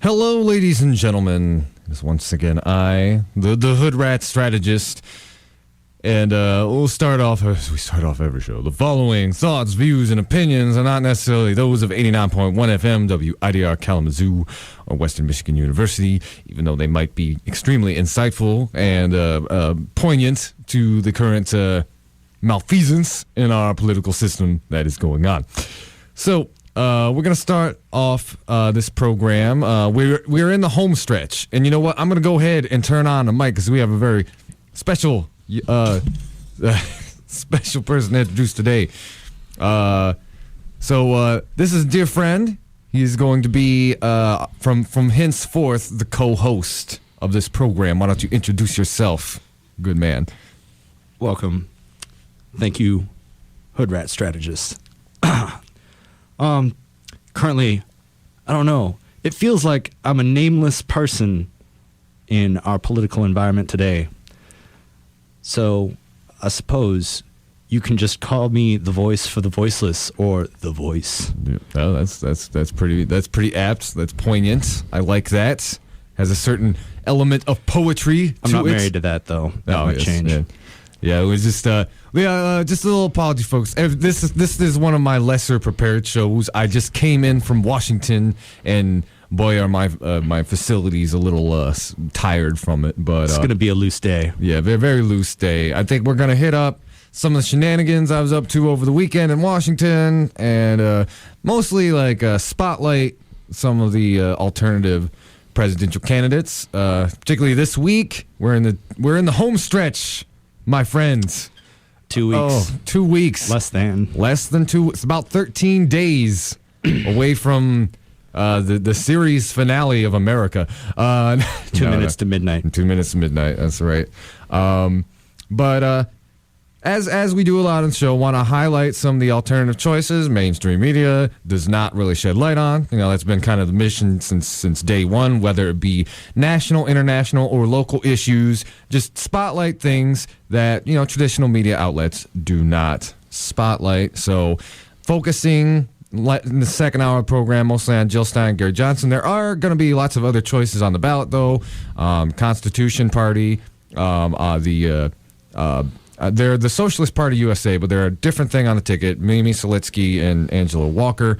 Hello, ladies and gentlemen. It's once again I, the Hoodrat Strategist, and we'll start off as we start off every show. The following thoughts, views, and opinions are not necessarily those of 89.1 FM WIDR Kalamazoo or Western Michigan University, even though they might be extremely insightful and poignant to the current malfeasance in our political system that is going on. So, we're going to start off this program. We're in the home stretch. And you know what? I'm going to go ahead and turn on the mic because we have a very special special person to introduce today. So this is a dear friend. He is going to be, from henceforth, the co-host of this program. Why don't you introduce yourself, good man? Welcome. Thank you, Hoodrat Strategist. Currently, I don't know. It feels like I'm a nameless person in our political environment today. So, I suppose you can just call me the voice for the voiceless, or the voice. Yeah, well, that's pretty apt. That's poignant. I like that. Has a certain element of poetry to it. I'm not married to that, though. That might change. Yeah, it was just just a little apology, folks. This is one of my lesser prepared shows. I just came in from Washington, and boy, are my facilities a little tired from it. But it's gonna be a loose day. Yeah, very, very loose day. I think we're gonna hit up some of the shenanigans I was up to over the weekend in Washington, and mostly like spotlight some of the alternative presidential candidates. Particularly this week, we're in the home stretch. My friends. 2 weeks. Oh, 2 weeks. Less than 2. It's about 13 days away from the series finale of America. 2 minutes to midnight. 2 minutes to midnight. That's right. But as we do a lot on the show, want to highlight some of the alternative choices mainstream media does not really shed light on. You know, that's been kind of the mission since day one, whether it be national, international, or local issues. Just spotlight things that, you know, traditional media outlets do not spotlight. So focusing in the second hour of the program mostly on Jill Stein, Gary Johnson. There are going to be lots of other choices on the ballot, though. Constitution Party, they're the Socialist Party USA, but they're a different thing on the ticket. Mimi Selitsky and Angela Walker.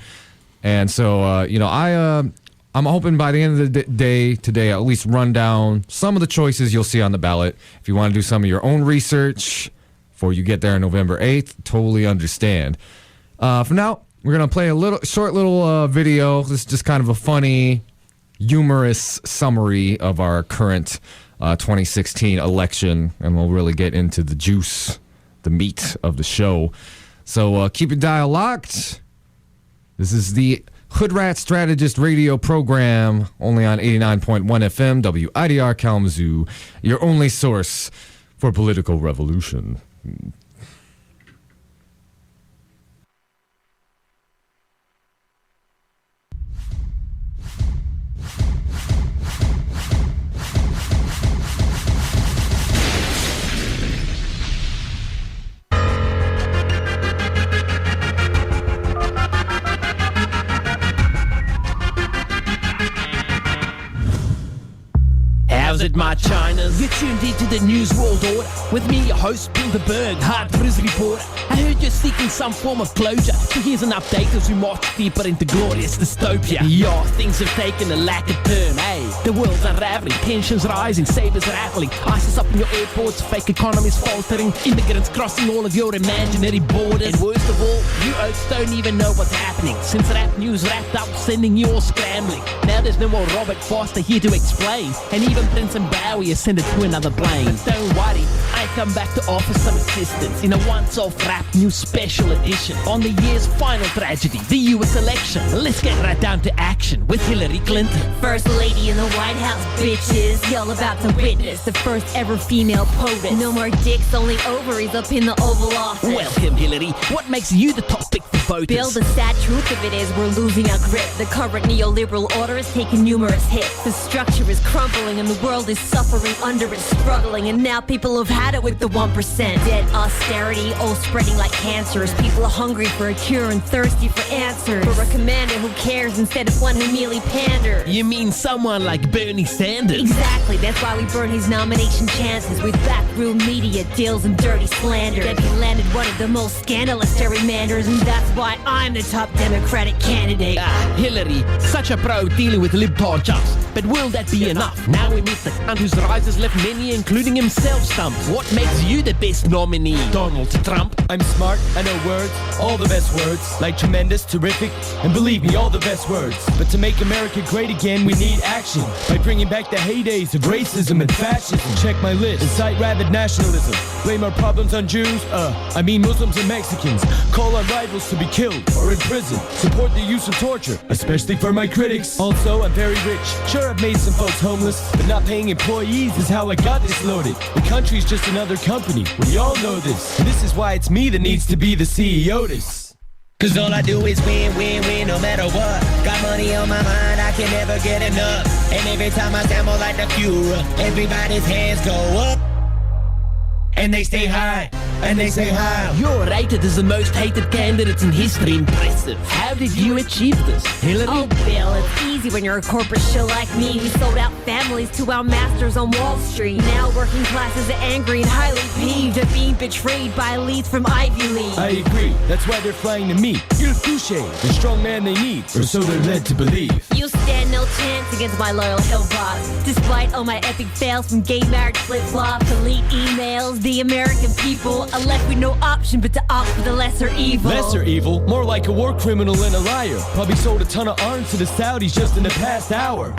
And so, I'm hoping by the end of the day today, I'll at least run down some of the choices you'll see on the ballot. If you want to do some of your own research before you get there on November 8th, totally understand. For now, we're going to play a short little video. This is just kind of a funny, humorous summary of our current 2016 election, and we'll really get into the juice, the meat of the show. So keep your dial locked. This is the Hoodrat Strategist radio program, only on 89.1 FM, WIDR Kalamazoo, your only source for political revolution. How's it, my Chinas? You're tuned into the News World Order. With me, your host, Bilderberg, Hard Frizz Reporter. I heard you're seeking some form of closure, so here's an update as we march deeper into glorious dystopia. Yeah, things have taken a lacquer turn, eh? The world's unraveling, tensions rising, sabers rattling, ISIS up in your airports, fake economies faltering, immigrants crossing all of your imaginary borders. And worst of all, you oats don't even know what's happening, since rap news wrapped up, sending you all scrambling. Now there's no more Robert Foster here to explain, and even Prince Bowie is sent it to another plane. But don't worry, I come back to offer some assistance in a once-off rap news special edition on the year's final tragedy, the US election. Let's get right down to action with Hillary Clinton. First lady in the White House, bitches. Y'all about to witness the first ever female POTUS. No more dicks, only ovaries up in the Oval Office. Welcome, Hillary. What makes you the topic for voters. Bill, the sad truth of it is we're losing our grip. The current neoliberal order has taken numerous hits. The structure is crumbling and the world is suffering under it, struggling. And now people have had it with the 1%. Debt, austerity, all spreading like cancers. People are hungry for a cure and thirsty for answers. For a commander who cares instead of one who merely panders. You mean someone like Bernie Sanders? Exactly, that's why we burn his nomination chances with backroom media deals and dirty slander. Debbie landed one of the most scandalous gerrymanders, and that's why I'm the top Democratic candidate. Hillary, such a pro dealing with libtard jobs. But will that be enough? Now we meet the cunt whose rise has left many, including himself, stumped. What makes you the best nominee, Donald Trump? I'm smart, I know words, all the best words. Like tremendous, terrific, and believe me, all the best words. But to make America great again, we need action. By bringing back the heydays of racism and fascism. Check my list, incite rabid nationalism. Blame our problems on Jews, I mean Muslims and Mexicans. Call on rivals to be killed or in prison. Support the use of torture, especially for my critics. Also, I'm very rich. Sure, I've made some folks homeless, but not paying employees is how I got this loaded. The country's just another company. We all know this. And this is why it's me that needs to be the CEO this. Cause all I do is win, win, win, no matter what. Got money on my mind, I can never get enough. And every time I sample like the Cura, everybody's hands go up. And they stay high, and they say hi. You're rated as the most hated candidates in history. Impressive. How did you achieve this, Hillary? Oh, Bill, it's easy when you're a corporate shill like me. We sold out families to our masters on Wall Street. Now working classes are angry and highly peeved at being betrayed by elites from Ivy League. I agree, that's why they're flying to me. Il Touche, the strong man they need, or so they're led to believe. You stand no chance against my loyal hill boss. Despite all my epic fails from gay marriage flip-flops, elite emails, the American people are left with no option but to opt for the lesser evil. Lesser evil? More like a war criminal and a liar. Probably sold a ton of arms to the Saudis just in the past hour.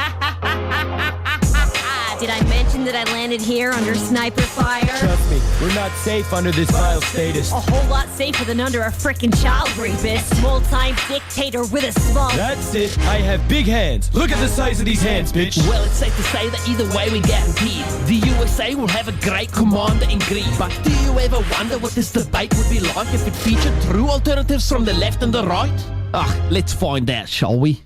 Did I mention that I landed here under sniper fire? Trust me, we're not safe under this vile status. A whole lot safer than under a frickin' child rapist. Small-time dictator with a small... That's it, I have big hands. Look at the size of these hands, bitch. Well, it's safe to say that either way we guaranteed the USA will have a great commander in green. But do you ever wonder what this debate would be like if it featured true alternatives from the left and the right? Let's find out, shall we?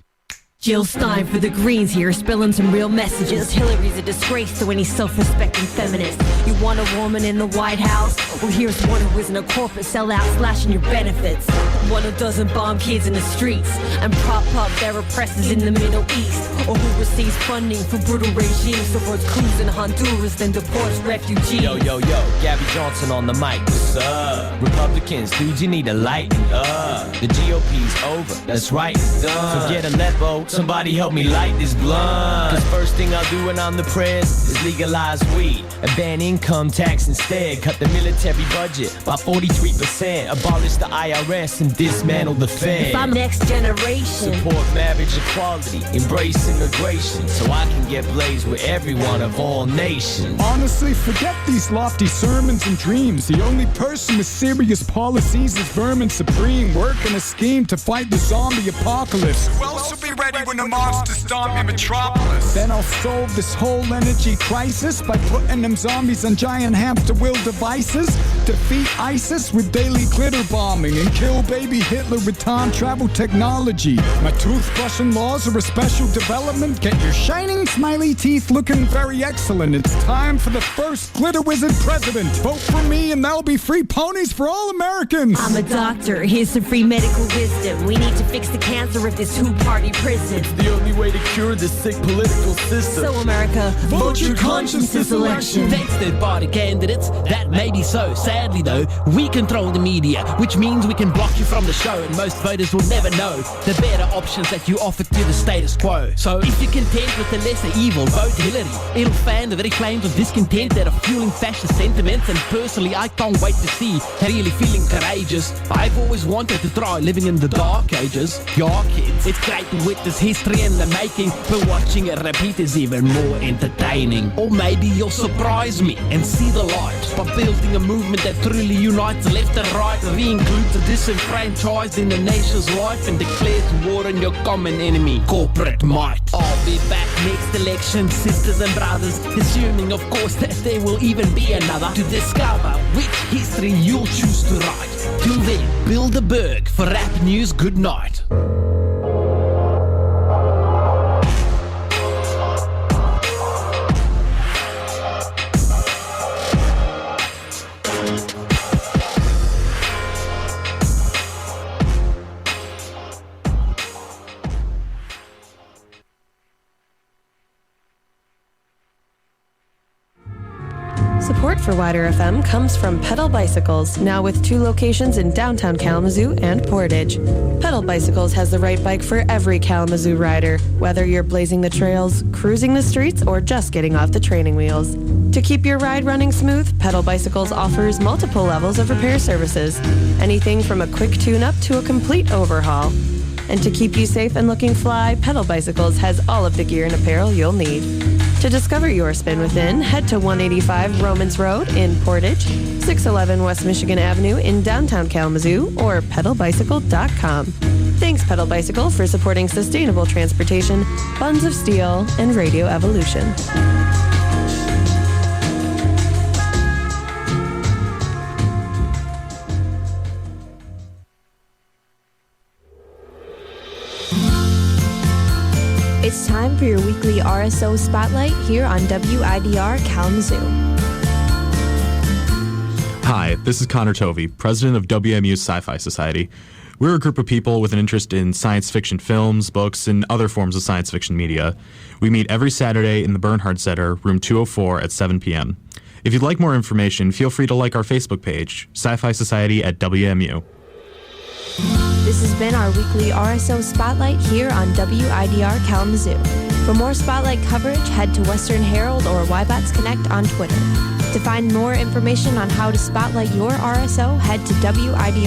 Jill Stein for the Greens here, spilling some real messages. Hillary's a disgrace to any self-respecting feminist. You want a woman in the White House? Well, here's one who isn't a corporate sellout slashing your benefits. One who doesn't bomb kids in the streets and prop up their oppressors in the Middle East. Or who receives funding from brutal regimes, supports coups in Honduras, then deports refugees. Yo, yo, yo, Gabby Johnson on the mic, what's up? Republicans, dude, you need to lighten up. The GOP's over, that's right, it's done. Forget Aleppo, somebody help me light this blunt. Cause first thing I'll do when I'm the prez is legalize weed and ban income tax instead. Cut the military budget by 43%. Abolish the IRS and dismantle the Fed. If I'm next generation, support marriage equality, embrace immigration, so I can get blazed with everyone of all nations. Honestly, forget these lofty sermons and dreams. The only person with serious policies is Vermin Supreme, working a scheme to fight the zombie apocalypse. Who else will be ready when the monsters storm your metropolis? Then I'll solve this whole energy crisis by putting them zombies on giant hamster wheel devices, defeat ISIS with daily glitter bombing, and kill baby Hitler with time travel technology. My toothbrushing laws are a special development. Get your shining smiley teeth looking very excellent. It's time for the first glitter wizard president. Vote for me and there'll be free ponies for all Americans. I'm a doctor, here's some free medical wisdom. We need to fix the cancer of this two-party prison. It's the only way to cure this sick political system. So America, vote your conscience this election. Thanks, third-party candidates. That may be so. Sadly, though, we control the media, which means we can block you from the show, and most voters will never know the better options that you offer to the status quo. So if you're content with the lesser evil, vote Hillary. It'll fan the very flames of discontent that are fueling fascist sentiments, and personally, I can't wait to see her really feeling courageous. I've always wanted to try living in the dark ages. Yeah, kids, it's great to witness history in the making, but watching it repeat is even more entertaining. Or maybe you'll surprise me and see the light by building a movement that truly unites left and right, re-includes the disenfranchised in the nation's life, and declares war on your common enemy, corporate might. I'll be back next next election, sisters and brothers, assuming of course that there will even be another, to discover which history you'll choose to write. Till then, Bill the Berg for Rap News. Good night. Support for Wider FM comes from Pedal Bicycles, now with 2 locations in downtown Kalamazoo and Portage. Pedal Bicycles has the right bike for every Kalamazoo rider, whether you're blazing the trails, cruising the streets, or just getting off the training wheels. To keep your ride running smooth, Pedal Bicycles offers multiple levels of repair services, anything from a quick tune-up to a complete overhaul. And to keep you safe and looking fly, Pedal Bicycles has all of the gear and apparel you'll need. To discover your spin within, head to 185 Romans Road in Portage, 611 West Michigan Avenue in downtown Kalamazoo, or pedalbicycle.com. Thanks, Pedal Bicycle, for supporting sustainable transportation, Buns of Steel, and Radio Evolution. It's time for your weekly RSO Spotlight here on WIDR Kalamazoo. Hi, this is Connor Tovey, president of WMU's Sci-Fi Society. We're a group of people with an interest in science fiction films, books, and other forms of science fiction media. We meet every Saturday in the Bernhard Center, room 204 at 7 p.m. If you'd like more information, feel free to like our Facebook page, Sci-Fi Society at WMU. This has been our weekly RSO Spotlight here on WIDR Kalamazoo. For more Spotlight coverage, head to Western Herald or Wybots Connect on Twitter. To find more information on how to spotlight your RSO, head to widrfm.org.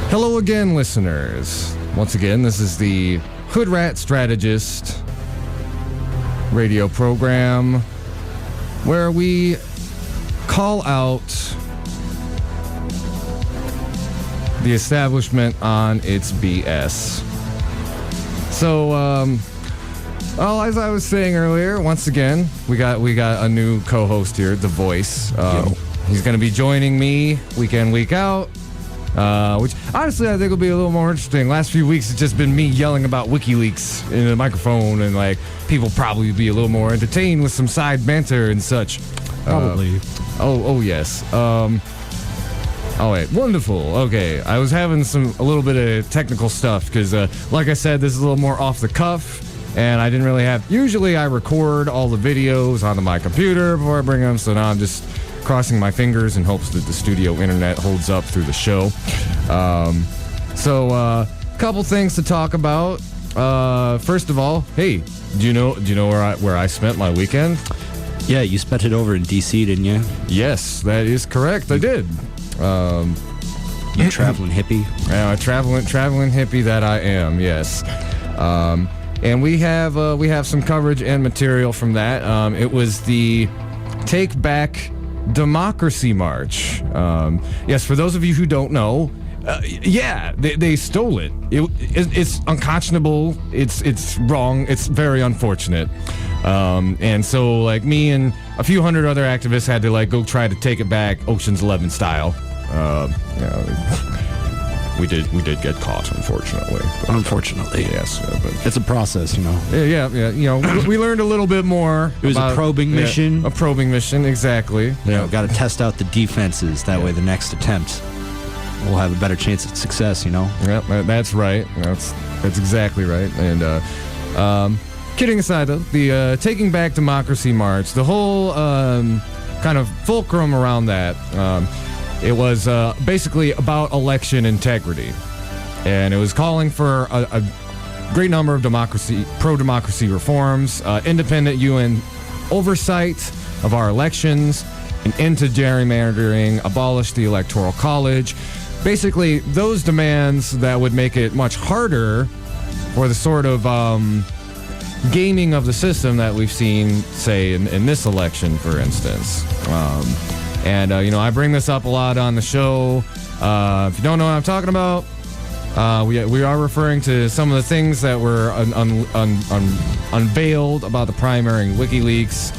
Hello again, listeners. Once again, this is the Hoodrat Strategist radio program where we call out the establishment on its BS. So, well, as I was saying earlier, once again, we got a new co-host here, The Voice. He's going to be joining me week in, week out. Which honestly I think will be a little more interesting. Last few weeks it's just been me yelling about WikiLeaks in the microphone, and like people probably be a little more entertained with some side banter and such. Probably. Oh yes. Oh wait, wonderful. Okay, I was having a little bit of technical stuff because, like I said, this is a little more off the cuff, and I didn't really have. Usually I record all the videos onto my computer before I bring them, so now I'm just crossing my fingers in hopes that the studio internet holds up through the show. So couple things to talk about. First of all, hey, do you know where I spent my weekend? Yeah, you spent it over in DC, didn't you? Yes, that is correct. I did. You traveling hippie? Yeah, traveling hippie that I am. Yes. And we have some coverage and material from that. It was the Take Back Democracy March. Yes, for those of you who don't know, they stole it. It's unconscionable. It's wrong. It's very unfortunate. And so, like, me and a few hundred other activists had to go try to take it back, Ocean's 11 style. We did get caught, unfortunately. Unfortunately, yes. But it's a process, you know. Yeah. We learned a little bit more. It was a probing mission. A probing mission, exactly. Yeah, got to test out the defenses. That way, the next attempt, we'll have a better chance at success. You know. Yeah, that's right. That's exactly right. And kidding aside, though, the Taking Back Democracy March, the whole kind of fulcrum around that. It was basically about election integrity, and it was calling for a great number of pro-democracy reforms, independent UN oversight of our elections, an end to gerrymandering, abolish the Electoral College. Basically, those demands that would make it much harder for the sort of gaming of the system that we've seen, say, in this election, for instance. I bring this up a lot on the show. If you don't know what I'm talking about, we are referring to some of the things that were unveiled about the primary in WikiLeaks,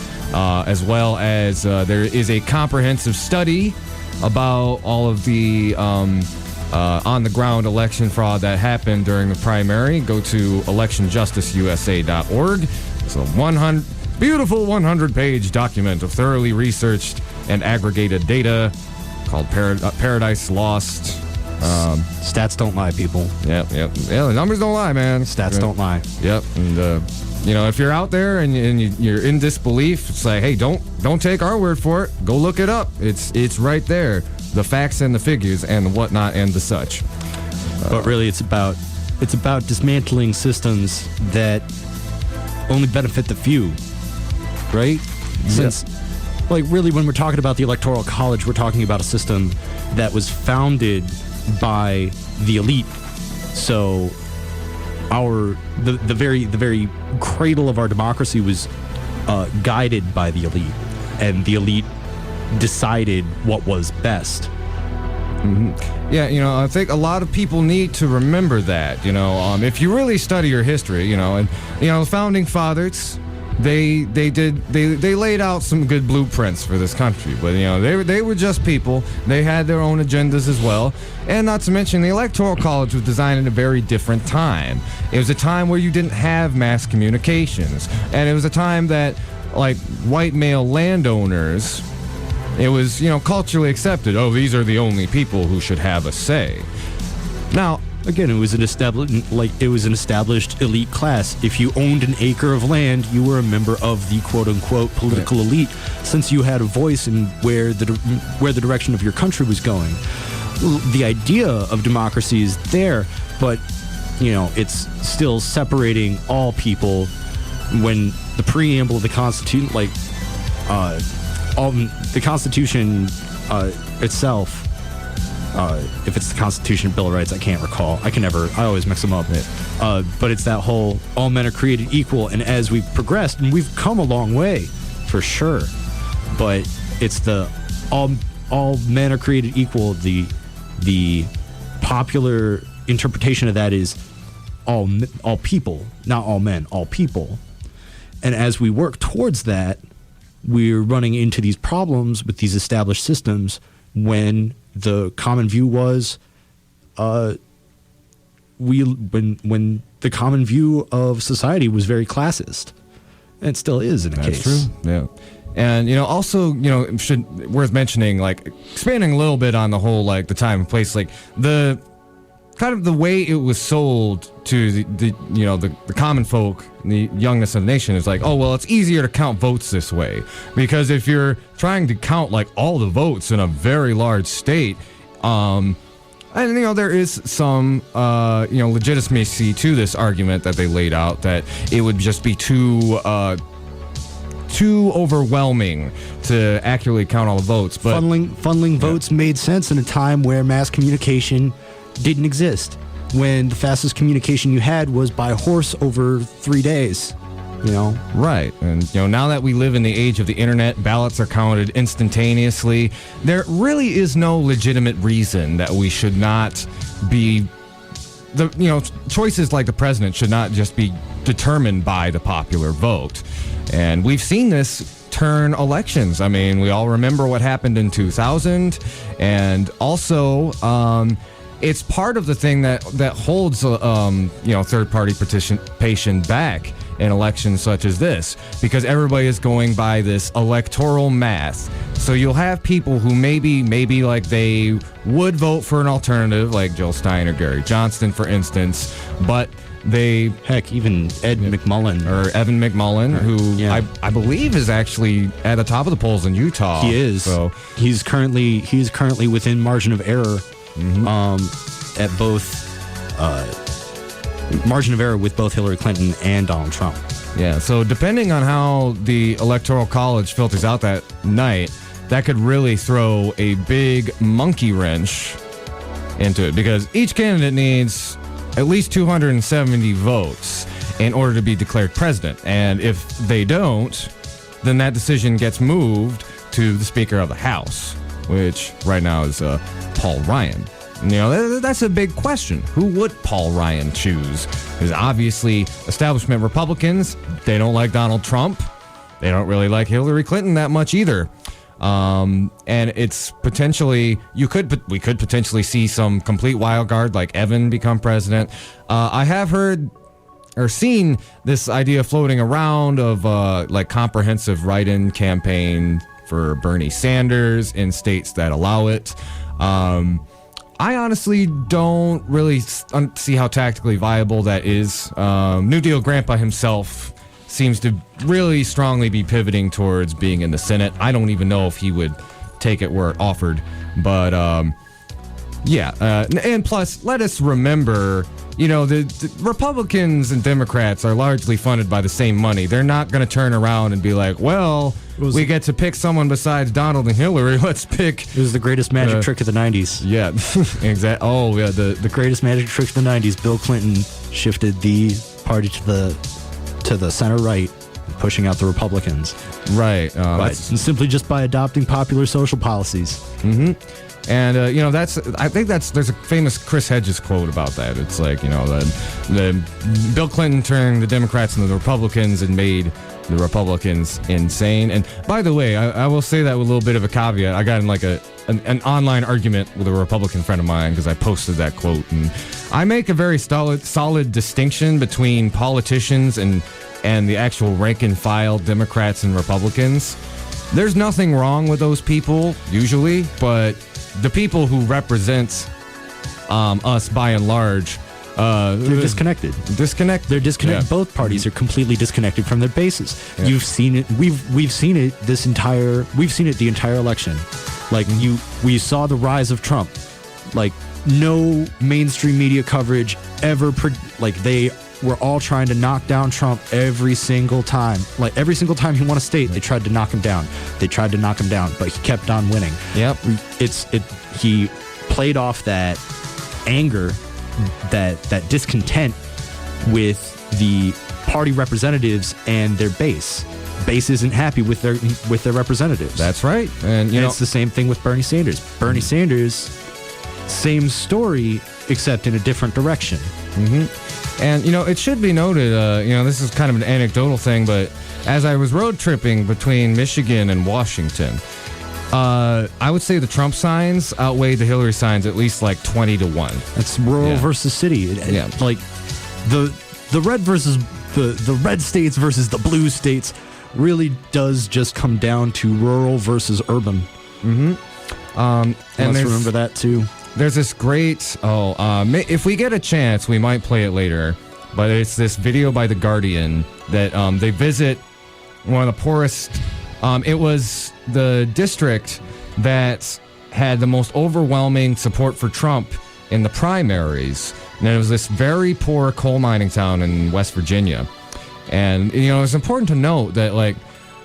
as well as there is a comprehensive study about all of the on-the-ground election fraud that happened during the primary. Go to electionjusticeusa.org. It's a beautiful 100-page document of thoroughly researched and aggregated data called Paradise Lost. Stats don't lie, people. Yeah, the numbers don't lie, man. Stats don't lie. Yep, and if you're out there and you're in disbelief, it's like, hey, don't take our word for it. Go look it up. It's right there, the facts and the figures and the whatnot and the such. But really, it's about dismantling systems that only benefit the few, right? Since, really, when we're talking about the Electoral College, we're talking about a system that was founded by the elite. So the very cradle of our democracy was guided by the elite, and the elite decided what was best. Mm-hmm. Yeah, I think a lot of people need to remember that. If you really study your history, the founding fathers, they laid out some good blueprints for this country, but they were just people. They had their own agendas as well, and not to mention the Electoral College was designed at a very different time. It was a time where you didn't have mass communications, and it was a time that, like, white male landowners, it was culturally accepted. Oh, these are the only people who should have a say. Now, again, it was an established elite class. If you owned an acre of land, you were a member of the quote-unquote political elite, since you had a voice in where the direction of your country was going. The idea of democracy is there, but it's still separating all people. When the preamble of the Constitution, the Constitution itself. If it's the Constitution, Bill of Rights, I can't recall. I always mix them up. But it's that whole all men are created equal, and as we've progressed, and we've come a long way, for sure, but it's the all men are created equal. The popular interpretation of that is all people, not all men, all people. And as we work towards that, we're running into these problems with these established systems when the common view was, when the common view of society was very classist, and it still is in a case. That's true. Yeah, and also worth mentioning, like, expanding a little bit on the whole, like, the time and place, like the kind of the way it was sold to the common folk, the youngness of the nation, is like, oh, well, it's easier to count votes this way, because if you're trying to count, like, all the votes in a very large state, and there is some legitimacy to this argument that they laid out, that it would just be too overwhelming to accurately count all the votes. But funneling votes made sense in a time where mass communication didn't exist, when the fastest communication you had was by horse over 3 days. Right. And now that we live in the age of the internet, ballots are counted instantaneously. There really is no legitimate reason that we should not be choices like the president should not just be determined by the popular vote. And we've seen this turn elections. I mean, we all remember what happened in 2000, and also it's part of the thing that holds third-party participation back in elections such as this, because everybody is going by this electoral math. So you'll have people who maybe like they would vote for an alternative, like Jill Stein or Gary Johnston, for instance, but even Evan McMullen, who I believe is actually at the top of the polls in Utah. He is. So he's currently within margin of error. At both margin of error with both Hillary Clinton and Donald Trump. Yeah, so depending on how the Electoral College filters out that night, that could really throw a big monkey wrench into it, because each candidate needs at least 270 votes in order to be declared president. And if they don't, then that decision gets moved to the Speaker of the House, which right now is Paul Ryan. And, that's a big question. Who would Paul Ryan choose? Because obviously establishment Republicans, they don't like Donald Trump. They don't really like Hillary Clinton that much either. And it's potentially, we could potentially see some complete wild card like Evan become president. I have heard or seen this idea floating around of like comprehensive write-in campaign for Bernie Sanders in states that allow it. I honestly don't really see how tactically viable that is. New Deal grandpa himself seems to really strongly be pivoting towards being in the Senate. I don't even know if he would take it were offered. But, and plus, let us remember, the Republicans and Democrats are largely funded by the same money. They're not going to turn around and be like, well, we get to pick someone besides Donald and Hillary. Let's pick. It was the greatest magic trick of the 90s. Yeah, exactly. Oh, yeah, the greatest magic trick of the 90s. Bill Clinton shifted the party to the center right, pushing out the Republicans. Right. Simply just by adopting popular social policies. Mm-hmm. And, I think there's a famous Chris Hedges quote about that. It's like, the Bill Clinton turned the Democrats into the Republicans and made the Republicans insane. And by the way, I will say that with a little bit of a caveat. I got in like an online argument with a Republican friend of mine because I posted that quote. And I make a very solid distinction between politicians and the actual rank and file Democrats and Republicans. There's nothing wrong with those people, usually, but the people who represent us by and large, they're disconnected. They're disconnected. Yeah. Both parties are completely disconnected from their bases. Yeah. You've seen it. We've seen it the entire election. Like we saw the rise of Trump. Like no mainstream media coverage ever. They were all trying to knock down Trump every single time. Like every single time he won a state, they tried to knock him down. But he kept on winning. Yep. He played off that anger, that discontent with the party representatives and their base. Base isn't happy with their representatives. That's right. And it's the same thing with Bernie Sanders. Bernie Sanders, same story, except in a different direction. Mm-hmm. And, it should be noted, this is kind of an anecdotal thing, but as I was road tripping between Michigan and Washington, I would say the Trump signs outweigh the Hillary signs at least like 20-1. That's rural versus city. Yeah. Like the red versus the red states versus the blue states really does just come down to rural versus urban. Mm-hmm. And let's remember that too. There's this great, if we get a chance, we might play it later, but it's this video by The Guardian that they visit one of the poorest, it was the district that had the most overwhelming support for Trump in the primaries, and it was this very poor coal mining town in West Virginia. And, it's important to note that, like,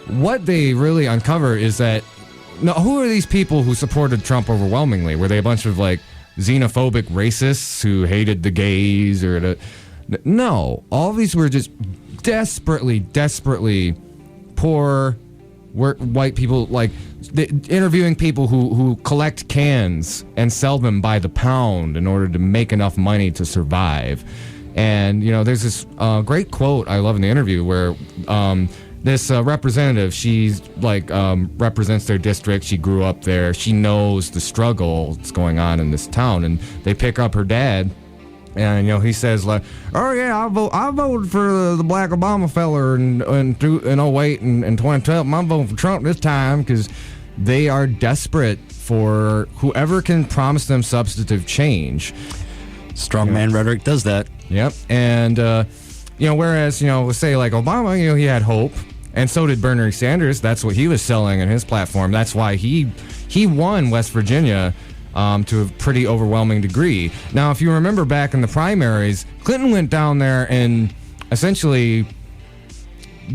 what they really uncover is that now, who are these people who supported Trump overwhelmingly? Were they a bunch of, like, xenophobic racists who hated the gays or No. All of these were just desperately poor white people, like, interviewing people who collect cans and sell them by the pound in order to make enough money to survive. And, there's this great quote I love in the interview where this representative, she's like represents their district. She grew up there. She knows the struggle that's going on in this town. And they pick up her dad, and he says like, "Oh yeah, I voted for the black Obama feller in 08 and 2012. I'm voting for Trump this time because they are desperate for whoever can promise them substantive change." Strongman rhetoric does that. Yep. And whereas say like Obama, he had hope. And so did Bernie Sanders. That's what he was selling in his platform. That's why he won West Virginia to a pretty overwhelming degree. Now, if you remember back in the primaries, Clinton went down there and essentially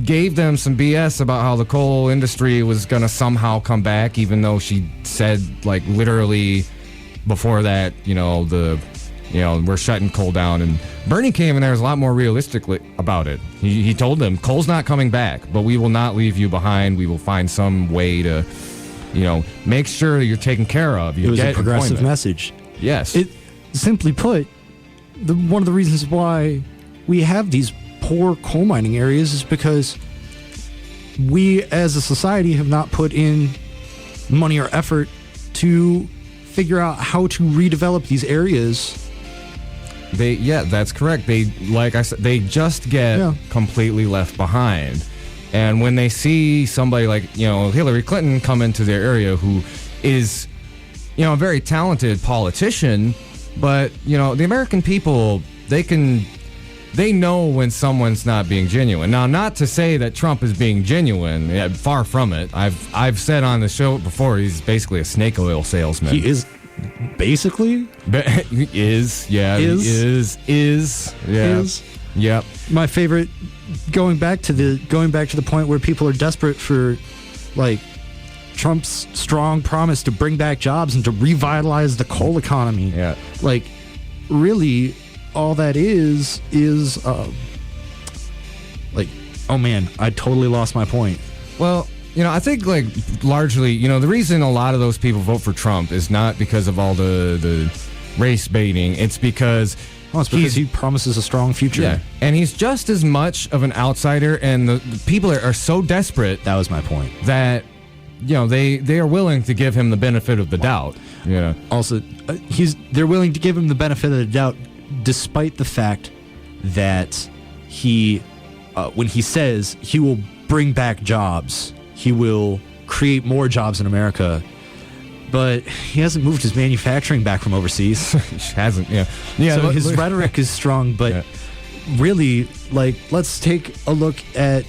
gave them some BS about how the coal industry was going to somehow come back, even though she said, like, literally before that, we're shutting coal down. And Bernie came in there was a lot more realistically about it. He told them, coal's not coming back, but we will not leave you behind. We will find some way to, make sure that you're taken care of. It was a progressive message. Yes. It, simply put, one of the reasons why we have these poor coal mining areas is because we as a society have not put in money or effort to figure out how to redevelop these areas. That's correct. They, like I said, they just get completely left behind. And when they see somebody like, Hillary Clinton come into their area who is, a very talented politician, but, the American people, they know when someone's not being genuine. Now, not to say that Trump is being genuine. Far from it. I've said on the show before, he's basically a snake oil salesman. He is basically? Is. Yep. My favorite, going back to the point where people are desperate for, like, Trump's strong promise to bring back jobs and to revitalize the coal economy. Yeah. Like, really, all that is like, oh man, I totally lost my point. Well, I think, like, largely, the reason a lot of those people vote for Trump is not because of all the race baiting. It's because he promises a strong future. Yeah, and he's just as much of an outsider, and the people are so desperate. That was my point. That, they are willing to give him the benefit of the doubt. Also, they're willing to give him the benefit of the doubt, despite the fact that he, when he says he will bring back jobs, he will create more jobs in America, but he hasn't moved his manufacturing back from overseas. He hasn't, yeah. So his rhetoric is strong, but really, like, let's take a look at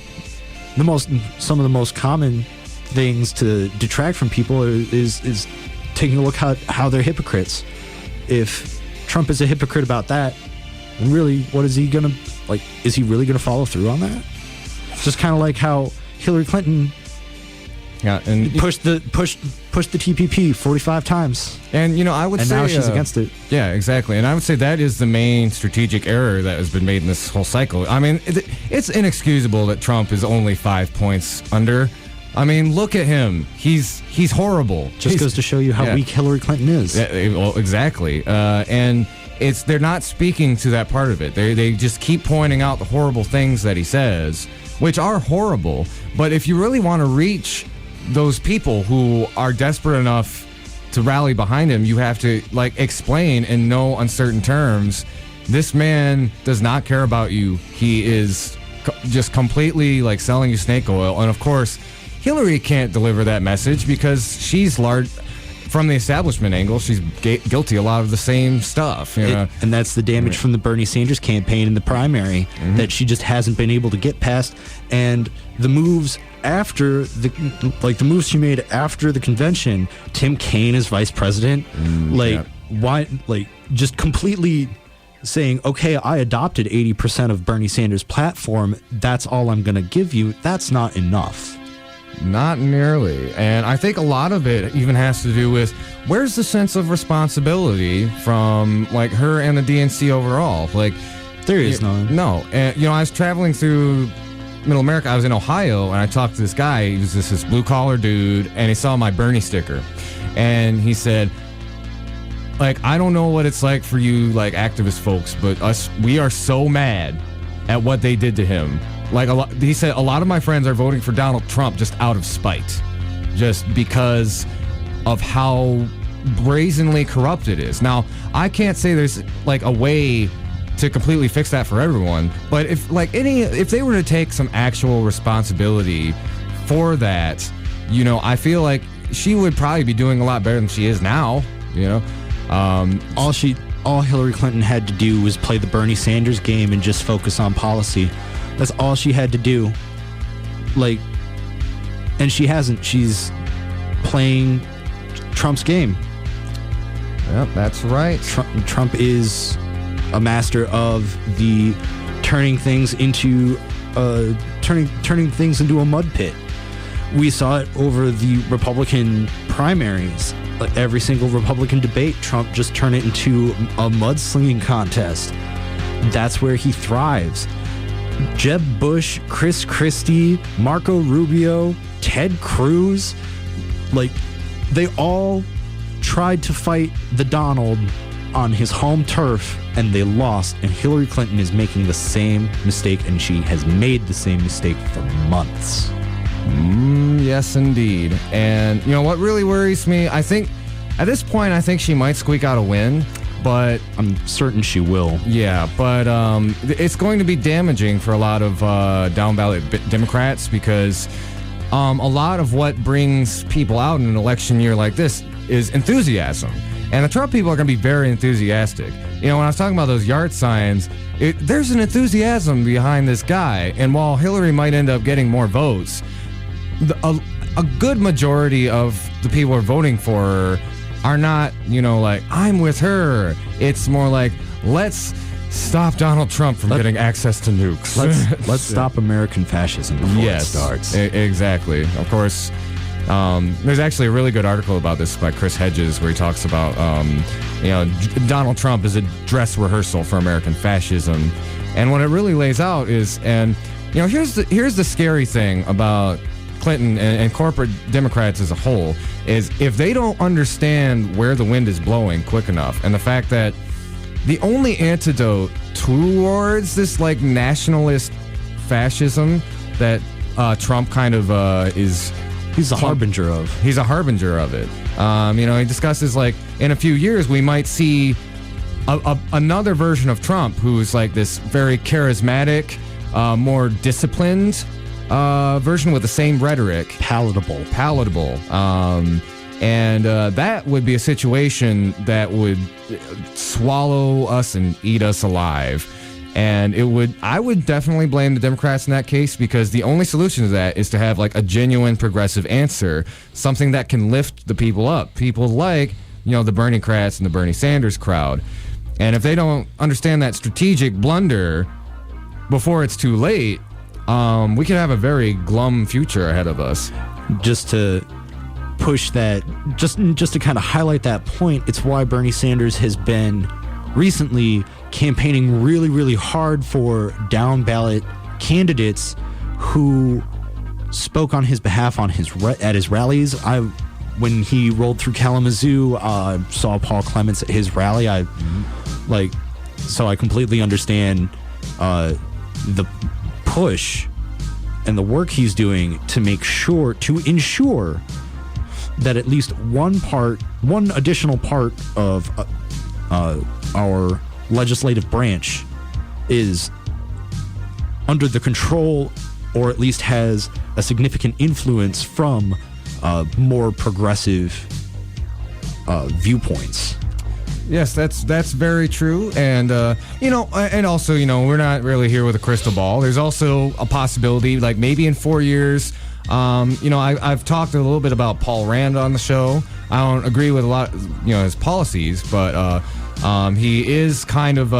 some of the most common things to detract from people is taking a look how they're hypocrites. If Trump is a hypocrite about that, then really, what is he gonna, like, is he really gonna follow through on that? Just kind of like how Hillary Clinton and pushed the TPP 45 times. And, I would say... And now she's against it. Yeah, exactly. And I would say that is the main strategic error that has been made in this whole cycle. I mean, it's inexcusable that Trump is only 5 points under. I mean, look at him. He's horrible. Just goes to show you how weak Hillary Clinton is. Yeah, well, exactly. And they're not speaking to that part of it. They just keep pointing out the horrible things that he says, which are horrible. But if you really want to reach those people who are desperate enough to rally behind him, you have to, like, explain in no uncertain terms, this man does not care about you. He is just completely, like, selling you snake oil. And of course, Hillary can't deliver that message because she's large from the establishment angle. She's guilty of a lot of the same stuff, and that's the damage from the Bernie Sanders campaign in the primary that she just hasn't been able to get past. And the moves after the moves she made after the convention, Tim Kaine as vice president, why, like, just completely saying, okay, I adopted 80% of Bernie Sanders' platform. That's all I'm going to give you. That's not enough. Not nearly. And I think a lot of it even has to do with where's the sense of responsibility from, like, her and the DNC overall. Like, there is none. No. And, I was traveling through Middle America. I was in Ohio, and I talked to this guy. He was this blue-collar dude, and he saw my Bernie sticker. And he said, like, I don't know what it's like for you, like, activist folks, but we are so mad at what they did to him. Like, he said, a lot of my friends are voting for Donald Trump just out of spite, just because of how brazenly corrupt it is. Now, I can't say there's, like, a way to completely fix that for everyone, but if they were to take some actual responsibility for that, I feel like she would probably be doing a lot better than she is now. All Hillary Clinton had to do was play the Bernie Sanders game and just focus on policy. That's all she had to do. Like, and she hasn't. She's playing Trump's game. Yep, that's right. Trump is a master of the turning things into turning things into a mud pit. We saw it over the Republican primaries. Like every single Republican debate, Trump just turned it into a mudslinging contest. That's where he thrives. Jeb Bush, Chris Christie, Marco Rubio, Ted Cruz, like, they all tried to fight the Donald on his home turf, and they lost, and Hillary Clinton is making the same mistake, and she has made the same mistake for months. Yes, indeed. And, you know, what really worries me, I think, at this point, I think she might squeak out a win, but... I'm certain she will. Yeah, but it's going to be damaging for a lot of down-ballot Democrats, because a lot of what brings people out in an election year like this is enthusiasm. And the Trump people are going to be very enthusiastic. You know, when I was talking about those yard signs, there's an enthusiasm behind this guy. And while Hillary might end up getting more votes, a good majority of the people who are voting for her are not, you know, like, I'm with her. It's more like, let's stop Donald Trump from getting access to nukes. Let's stop American fascism before it starts. Exactly. Of course, there's actually a really good article about this by Chris Hedges where he talks about, you know, Donald Trump is a dress rehearsal for American fascism. And what it really lays out is, and, you know, here's the scary thing about Clinton and corporate Democrats as a whole, is if they don't understand where the wind is blowing quick enough, and the fact that the only antidote towards this, like, nationalist fascism that Trump kind of is... He's a harbinger of. He's a harbinger of it. You know, he discusses, like, in a few years we might see another version of Trump who's like this very charismatic, more disciplined version with the same rhetoric. Palatable. And that would be a situation that would swallow us and eat us alive. And I would definitely blame the Democrats in that case, because the only solution to that is to have, like, a genuine progressive answer, something that can lift the people up. People like, you know, the Bernie-crats and the Bernie Sanders crowd. And if they don't understand that strategic blunder before it's too late, we could have a very glum future ahead of us. Just to push that, just to kind of highlight that point, it's why Bernie Sanders has been recently campaigning really, really hard for down-ballot candidates who spoke on his behalf at his rallies. When he rolled through Kalamazoo, saw Paul Clements at his rally. So I completely understand the push and the work he's doing to ensure that at least one additional part of our legislative branch is under the control, or at least has a significant influence from more progressive viewpoints. Yes, that's very true. And, you know, and also, you know, we're not really here with a crystal ball. There's also a possibility, like, maybe in 4 years, you know, I've talked a little bit about Paul Rand on the show. I don't agree with a lot, you know, his policies, but he is kind of,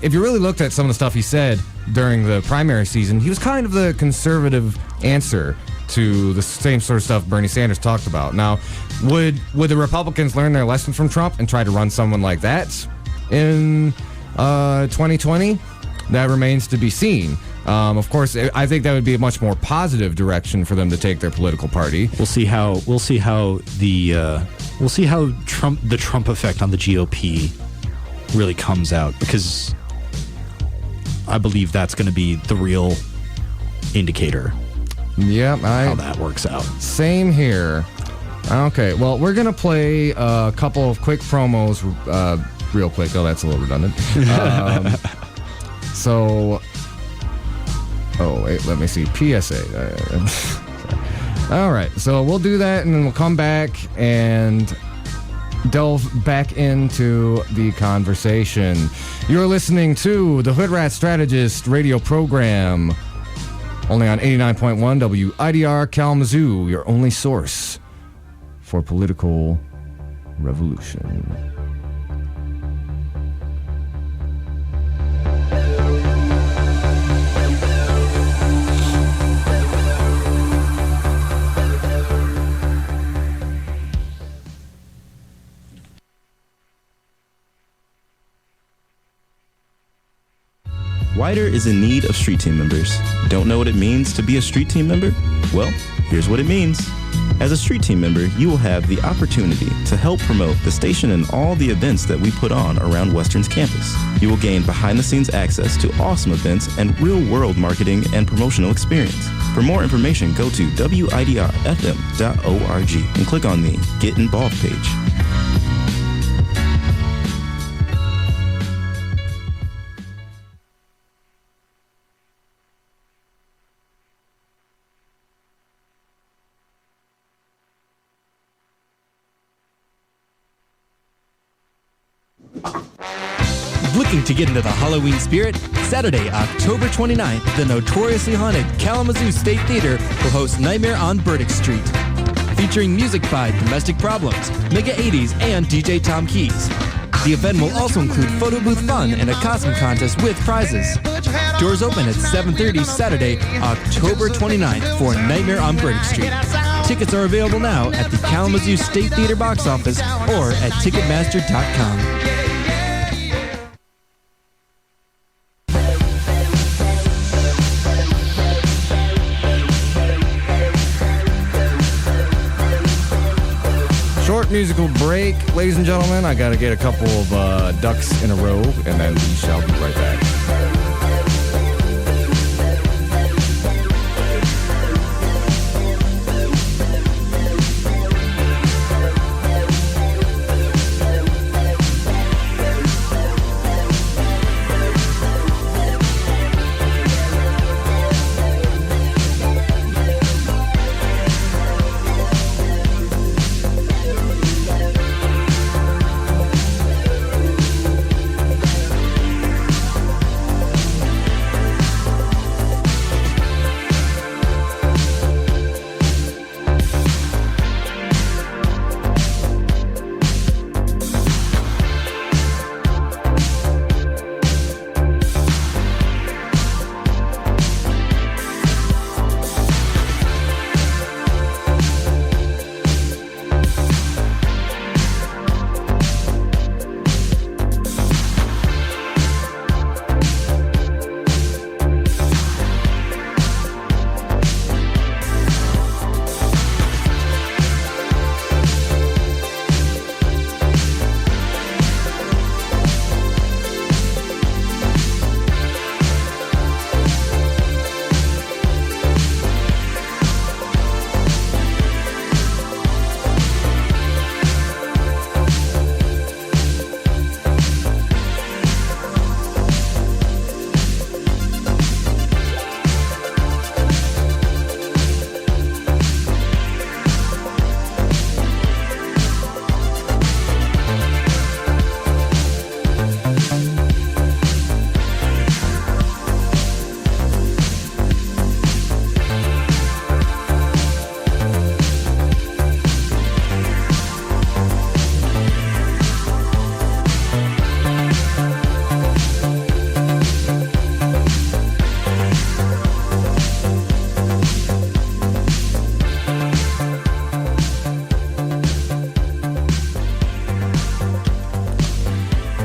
if you really looked at some of the stuff he said during the primary season, he was kind of the conservative answer to the same sort of stuff Bernie Sanders talked about. Now, would the Republicans learn their lesson from Trump and try to run someone like that in 2020? That remains to be seen. Of course, I think that would be a much more positive direction for them to take their political party. We'll see how the Trump effect on the GOP really comes out, because I believe that's going to be the real indicator. Yeah, how that works out. Same here. Okay, well, we're going to play a couple of quick promos real quick. Oh, that's a little redundant. Wait, let me see. PSA. All right, so we'll do that, and then we'll come back and delve back into the conversation. You're listening to the Hoodrat Strategist radio program, only on 89.1 WIDR Kalamazoo, your only source for political revolution. WIDR is in need of street team members. Don't know what it means to be a street team member? Well, here's what it means. As a street team member, you will have the opportunity to help promote the station and all the events that we put on around Western's campus. You will gain behind-the-scenes access to awesome events and real-world marketing and promotional experience. For more information, go to widrfm.org and click on the Get Involved page. Looking to get into the Halloween spirit? Saturday, October 29th, the notoriously haunted Kalamazoo State Theater will host Nightmare on Burdick Street. Featuring music by Domestic Problems, Mega 80s, and DJ Tom Keys. The event will also include photo booth fun and a costume contest with prizes. Doors open at 7:30 Saturday, October 29th for Nightmare on Burdick Street. Tickets are available now at the Kalamazoo State Theater box office or at Ticketmaster.com. Short musical break, ladies and gentlemen. I gotta get a couple of ducks in a row, and then we shall be right back.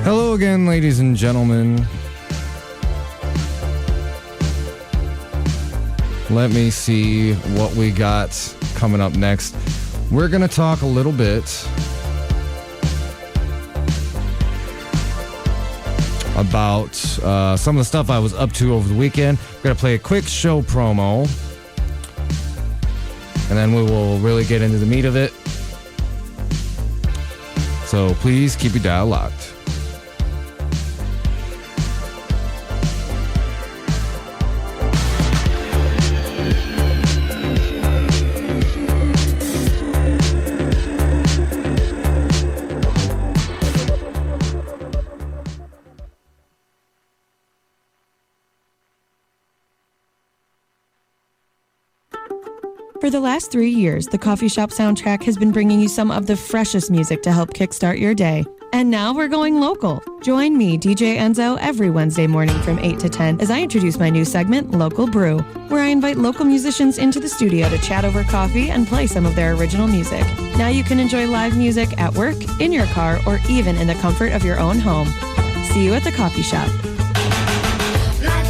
Hello again, ladies and gentlemen. Let me see what we got coming up next. We're going to talk a little bit about some of the stuff I was up to over the weekend. We're going to play a quick show promo, and then we will really get into the meat of it. So please keep your dial locked. For the last 3 years, the Coffee Shop Soundtrack has been bringing you some of the freshest music to help kickstart your day. And now we're going local. Join me, DJ Enzo, every Wednesday morning from 8 to 10 as I introduce my new segment, Local Brew, where I invite local musicians into the studio to chat over coffee and play some of their original music. Now you can enjoy live music at work, in your car, or even in the comfort of your own home. See you at the coffee shop. My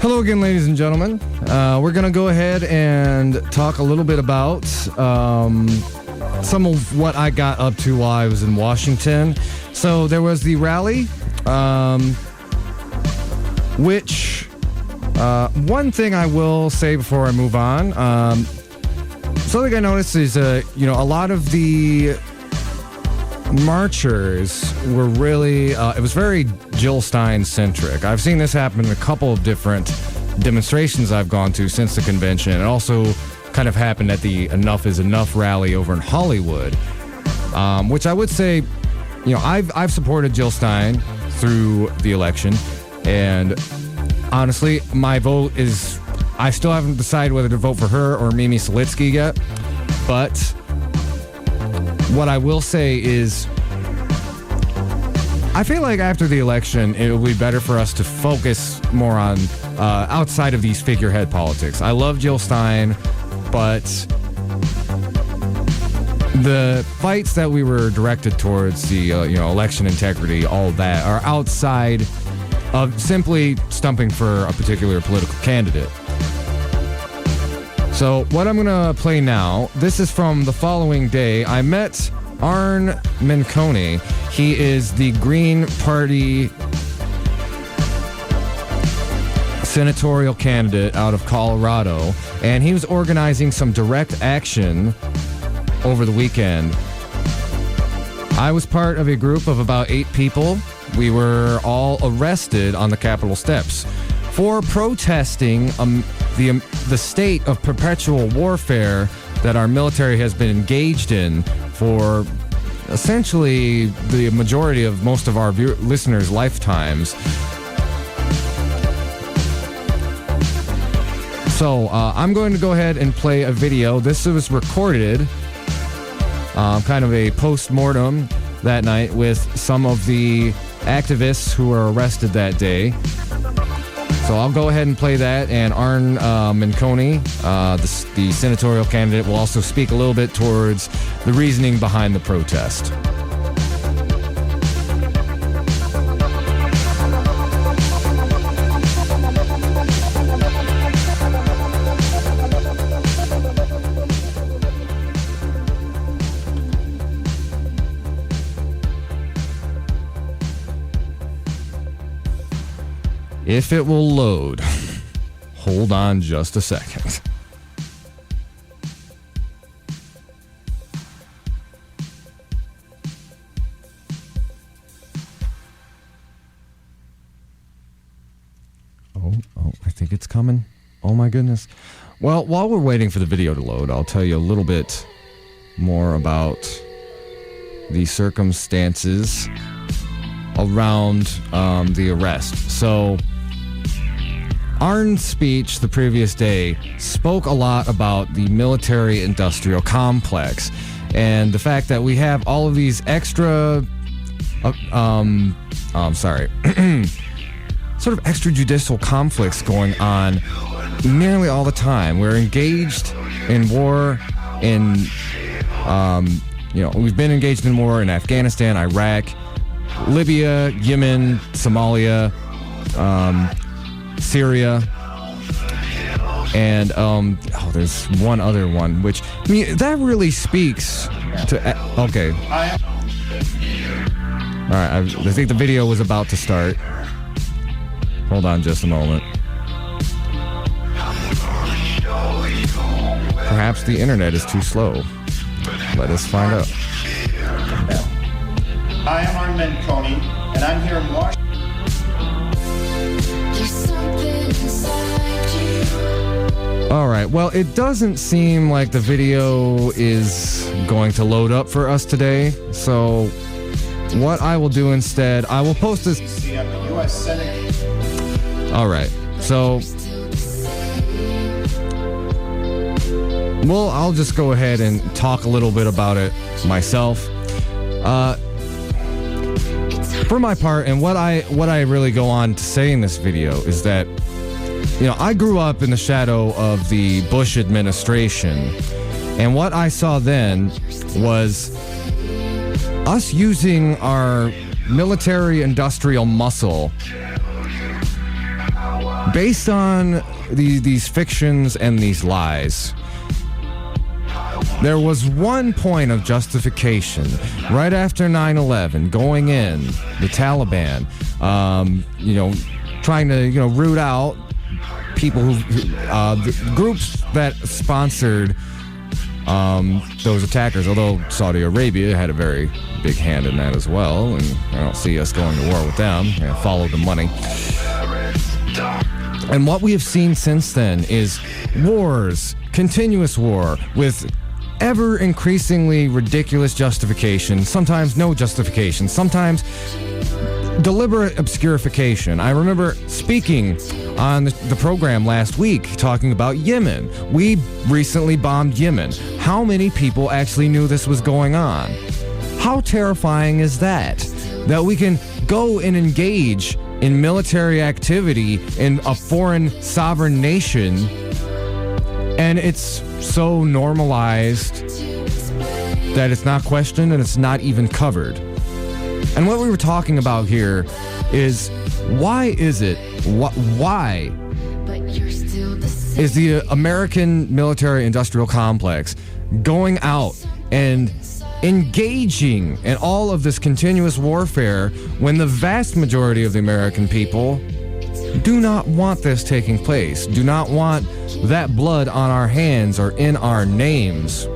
Hello again, ladies and gentlemen. We're going to go ahead and talk a little bit about some of what I got up to while I was in Washington. So there was the rally, which one thing I will say before I move on, something I noticed is, a lot of the marchers were really, it was very Jill Stein centric. I've seen this happen in a couple of different demonstrations I've gone to since the convention. It also kind of happened at the Enough is Enough rally over in Hollywood, which I would say, I've supported Jill Stein through the election, and honestly, my vote is, I still haven't decided whether to vote for her or Mimi Selitsky yet, but what I will say is, I feel like after the election, it will be better for us to focus more on outside of these figurehead politics. I love Jill Stein, but the fights that we were directed towards, the election integrity, all that, are outside of simply stumping for a particular political candidate. So what I'm going to play now, this is from the following day. I met Arn Menconi. He is the Green Party senatorial candidate out of Colorado, and he was organizing some direct action over the weekend. I was part of a group of about 8 people. We were all arrested on the Capitol steps for protesting the state of perpetual warfare that our military has been engaged in for essentially the majority of most of our listeners' lifetimes. So I'm going to go ahead and play a video. This was recorded, kind of a post-mortem that night with some of the activists who were arrested that day. So I'll go ahead and play that, and Arn Menconi, the senatorial candidate, will also speak a little bit towards the reasoning behind the protest. If it will load, hold on just a second. Oh, I think it's coming. Oh my goodness. Well, while we're waiting for the video to load, I'll tell you a little bit more about the circumstances around the arrest. So, Arn's speech the previous day spoke a lot about the military-industrial complex and the fact that we have all of these extra, sort of extrajudicial conflicts going on nearly all the time. We're engaged in war we've been engaged in war in Afghanistan, Iraq, Libya, Yemen, Somalia, Syria, and there's one other one, which that really speaks to. Okay, all right. I think the video was about to start. Hold on, just a moment. Perhaps the internet is too slow. Let us find out. I am Arn Menconi, and I'm here in Washington. All right, well, it doesn't seem like the video is going to load up for us today, so what I will do instead, I will post this. I'm the U.S. Senate. All right, so I'll just go ahead and talk a little bit about it myself. For my part, and what I really go on to say in this video is that, I grew up in the shadow of the Bush administration, and what I saw then was us using our military-industrial muscle based on these fictions and these lies, there was one point of justification right after 9/11, going in, the Taliban, trying to, root out people the groups that sponsored those attackers, although Saudi Arabia had a very big hand in that as well, and I don't see us going to war with them. Follow the money. And what we have seen since then is wars, continuous war, with ever increasingly ridiculous justification, sometimes no justification, sometimes deliberate obscurification. I remember speaking on the program last week talking about Yemen. We recently bombed Yemen. How many people actually knew this was going on? How terrifying is that? That we can go and engage in military activity in a foreign sovereign nation, and it's so normalized that it's not questioned and it's not even covered. And what we were talking about here is, why is it, why is the American military-industrial complex going out and engaging in all of this continuous warfare when the vast majority of the American people do not want this taking place, do not want that blood on our hands or in our names?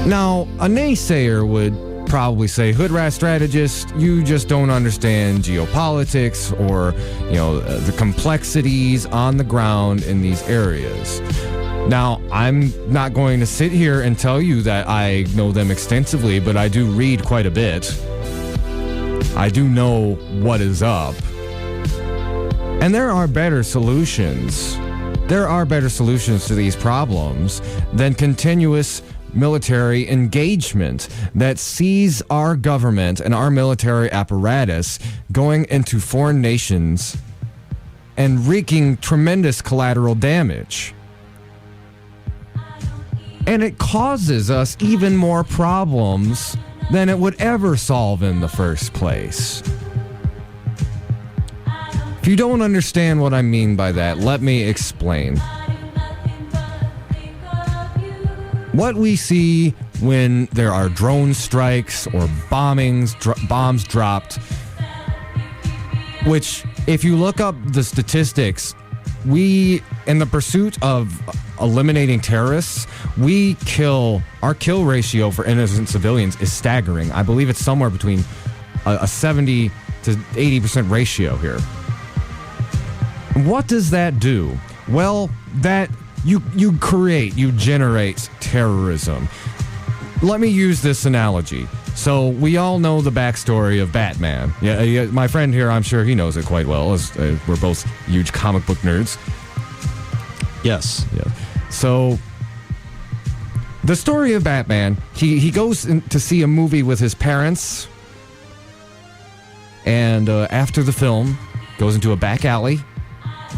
Now, a naysayer would probably say, Hoodrat, Strategist, you just don't understand geopolitics or, the complexities on the ground in these areas. Now, I'm not going to sit here and tell you that I know them extensively, but I do read quite a bit. I do know what is up. And there are better solutions. There are better solutions to these problems than continuous military engagement that sees our government and our military apparatus going into foreign nations and wreaking tremendous collateral damage. And it causes us even more problems than it would ever solve in the first place. If you don't understand what I mean by that, let me explain. What we see when there are drone strikes or bombs dropped, which, if you look up the statistics, we, in the pursuit of eliminating terrorists, our kill ratio for innocent civilians is staggering. I believe it's somewhere between a 70 to 80% ratio here. What does that do? Well, that you generate terrorism. Let me use this analogy. So we all know the backstory of Batman. Yeah, my friend here, I'm sure he knows it quite well, as we're both huge comic book nerds. Yes. Yeah. So the story of Batman, he goes to see a movie with his parents, and after the film, goes into a back alley,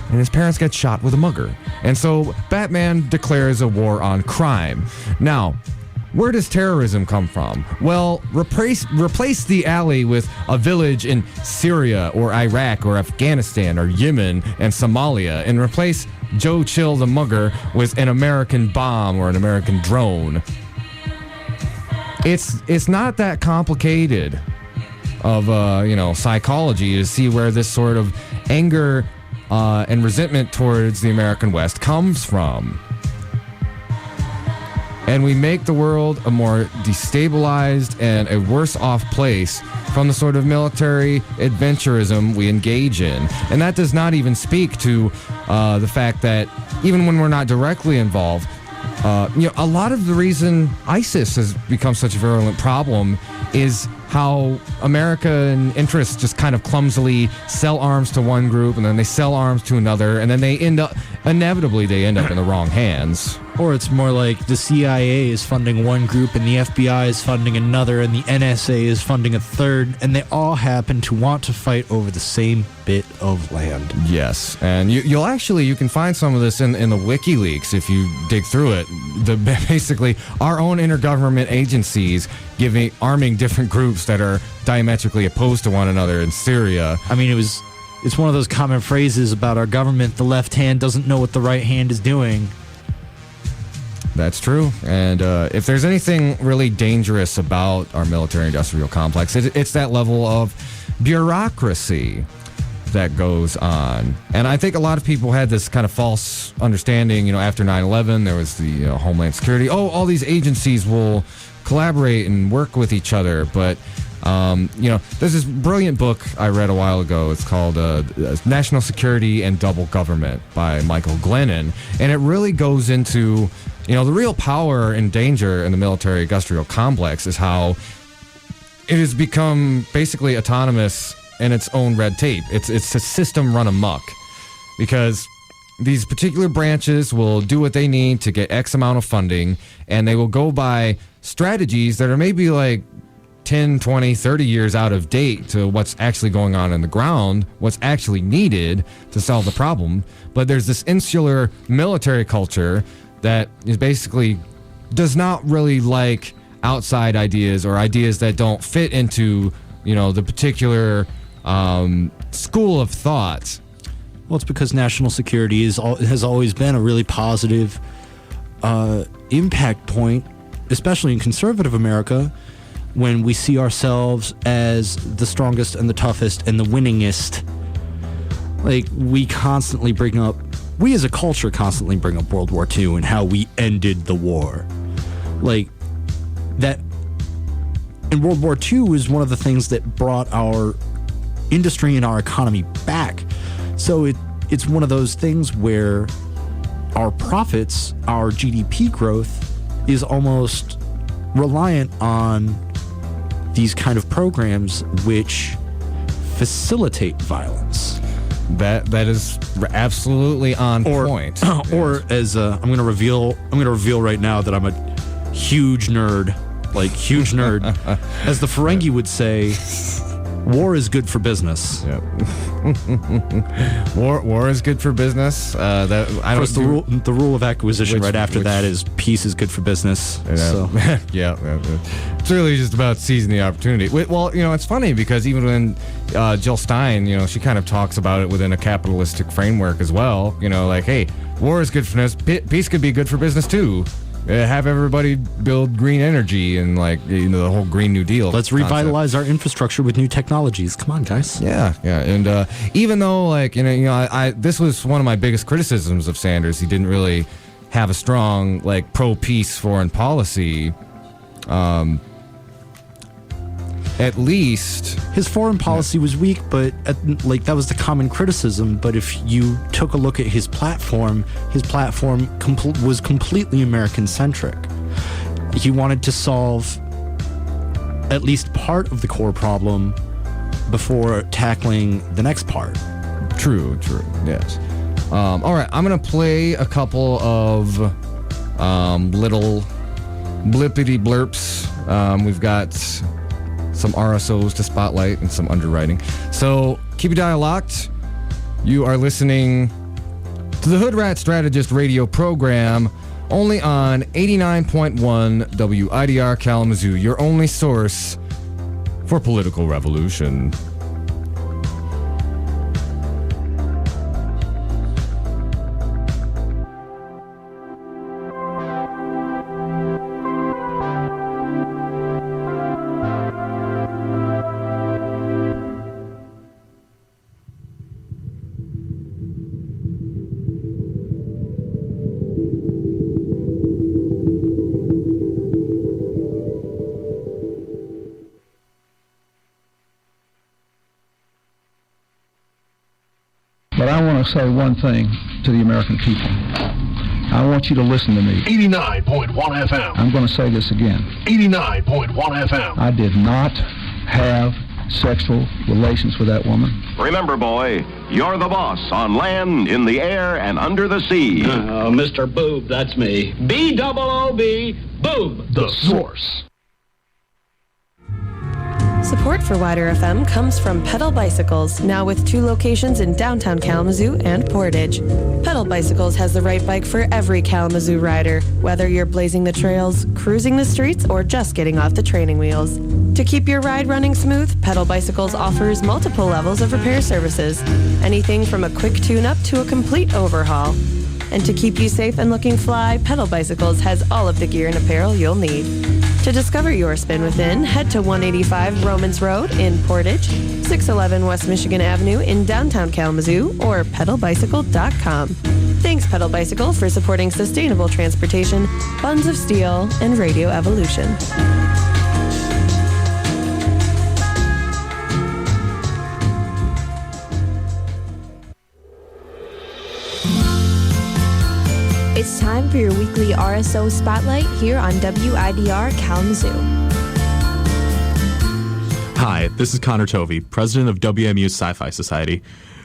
and his parents get shot with a mugger. And so Batman declares a war on crime. Now, where does terrorism come from? Well, replace the alley with a village in Syria or Iraq or Afghanistan or Yemen and Somalia, and replace Joe Chill the mugger with an American bomb or an American drone. It's not that complicated of psychology to see where this sort of anger and resentment towards the American West comes from. And we make the world a more destabilized and a worse off place from the sort of military adventurism we engage in. And that does not even speak to the fact that even when we're not directly involved, a lot of the reason ISIS has become such a virulent problem is how American interests just kind of clumsily sell arms to one group and then they sell arms to another, and then they end up in the wrong hands. Or it's more like the CIA is funding one group and the FBI is funding another and the NSA is funding a third, and they all happen to want to fight over the same bit of land. Yes, and you can find some of this in the WikiLeaks if you dig through it. Basically, our own intergovernment agencies arming different groups that are diametrically opposed to one another in Syria. I mean, it was It's one of those common phrases about our government. The left hand doesn't know what the right hand is doing. That's true. And if there's anything really dangerous about our military-industrial complex, it's that level of bureaucracy that goes on. And I think a lot of people had this kind of false understanding, after 9/11, there was the Homeland Security. Oh, all these agencies will collaborate and work with each other. But, there's this brilliant book I read a while ago. It's called National Security and Double Government by Michael Glennon. And it really goes into, the real power and danger in the military-industrial complex is how it has become basically autonomous in its own red tape. It's a system run amok because these particular branches will do what they need to get X amount of funding, and they will go by strategies that are maybe like 10, 20, 30 years out of date to what's actually going on in the ground, what's actually needed to solve the problem. But there's this insular military culture that is basically does not really like outside ideas or ideas that don't fit into, the particular school of thought. Well, it's because national security has always been a really positive impact point, especially in conservative America, when we see ourselves as the strongest and the toughest and the winningest. Like, we as a culture constantly bring up World War II and how we ended the war. Like, that, and World War II was one of the things that brought our industry and our economy back. So it's one of those things where our profits, our GDP growth is almost reliant on these kind of programs which facilitate violence. That is absolutely on point. Or as I'm going to reveal right now that I'm a huge nerd, as the Ferengi would say. War is good for business. Yep. War is good for business. The rule of acquisition right after that is peace is good for business. Yeah. So. Yeah. It's really just about seizing the opportunity. Well, it's funny because even when Jill Stein, she kind of talks about it within a capitalistic framework as well. Like, hey, war is good for business. Peace could be good for business too. Have everybody build green energy and the whole Green New Deal. Let's revitalize our infrastructure with new technologies. Come on, guys. Yeah. And even though this was one of my biggest criticisms of Sanders. He didn't really have a strong pro-peace foreign policy. At least his foreign policy was weak, but that was the common criticism. But if you took a look at his platform was completely American-centric. He wanted to solve at least part of the core problem before tackling the next part. True, yes. All right, I'm going to play a couple of little blippity blurps. We've got some RSOs to spotlight and some underwriting. So keep your dial locked. You are listening to the Hoodrat Strategist radio program only on 89.1 WIDR Kalamazoo, your only source for political revolution. But I want to say one thing to the American people. I want you to listen to me. 89.1 FM. I'm going to say this again. 89.1 FM. I did not have sexual relations with that woman. Remember, boy, you're the boss on land, in the air, and under the sea. Oh, Mr. Boob, that's me. B-double-O-B, Boob. The source. Support for Wider FM comes from Pedal Bicycles, now with 2 locations in downtown Kalamazoo and Portage. Pedal Bicycles has the right bike for every Kalamazoo rider, whether you're blazing the trails, cruising the streets, or just getting off the training wheels. To keep your ride running smooth, Pedal Bicycles offers multiple levels of repair services, anything from a quick tune-up to a complete overhaul. And to keep you safe and looking fly, Pedal Bicycles has all of the gear and apparel you'll need. To discover your spin within, head to 185 Romans Road in Portage, 611 West Michigan Avenue in downtown Kalamazoo, or pedalbicycle.com. Thanks, Pedal Bicycle, for supporting sustainable transportation, Buns of Steel, and Radio Evolution. It's time for your weekly RSO Spotlight here on WIDR Kalamazoo. Hi, this is Connor Tovey, president of WMU's Sci-Fi Society.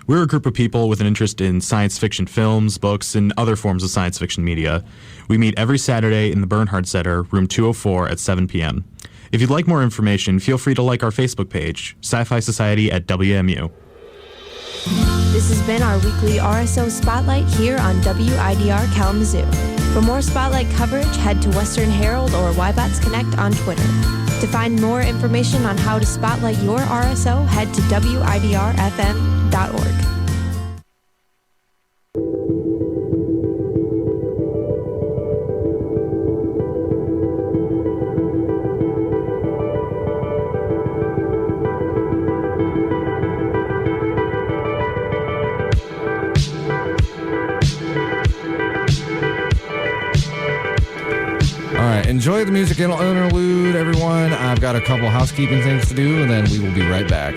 We're a group of people with an interest in science fiction films, books, and other forms of science fiction media. We meet every Saturday in the Bernhard Center, room 204 at 7 p.m. If you'd like more information, feel free to like our Facebook page, Sci-Fi Society at WMU. This has been our weekly RSO Spotlight here on WIDR Kalamazoo. For more Spotlight coverage, head to Western Herald or Wybots Connect on Twitter. To find more information on how to spotlight your RSO, head to widrfm.org. Enjoy the music interlude, everyone. I've got a couple housekeeping things to do, and then we will be right back.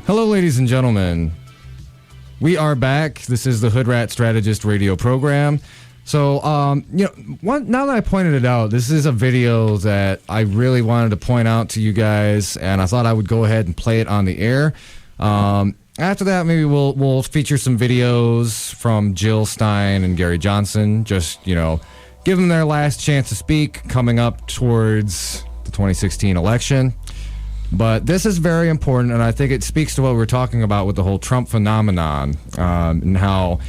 Hello, ladies and gentlemen. We are back. This is the Hoodrat Strategist radio program. So, now that I pointed it out, this is a video that I really wanted to point out to you guys, and I thought I would go ahead and play it on the air. After that, maybe we'll feature some videos from Jill Stein and Gary Johnson. Just, give them their last chance to speak coming up towards the 2016 election. But this is very important, and I think it speaks to what we were talking about with the whole Trump phenomenon, and how,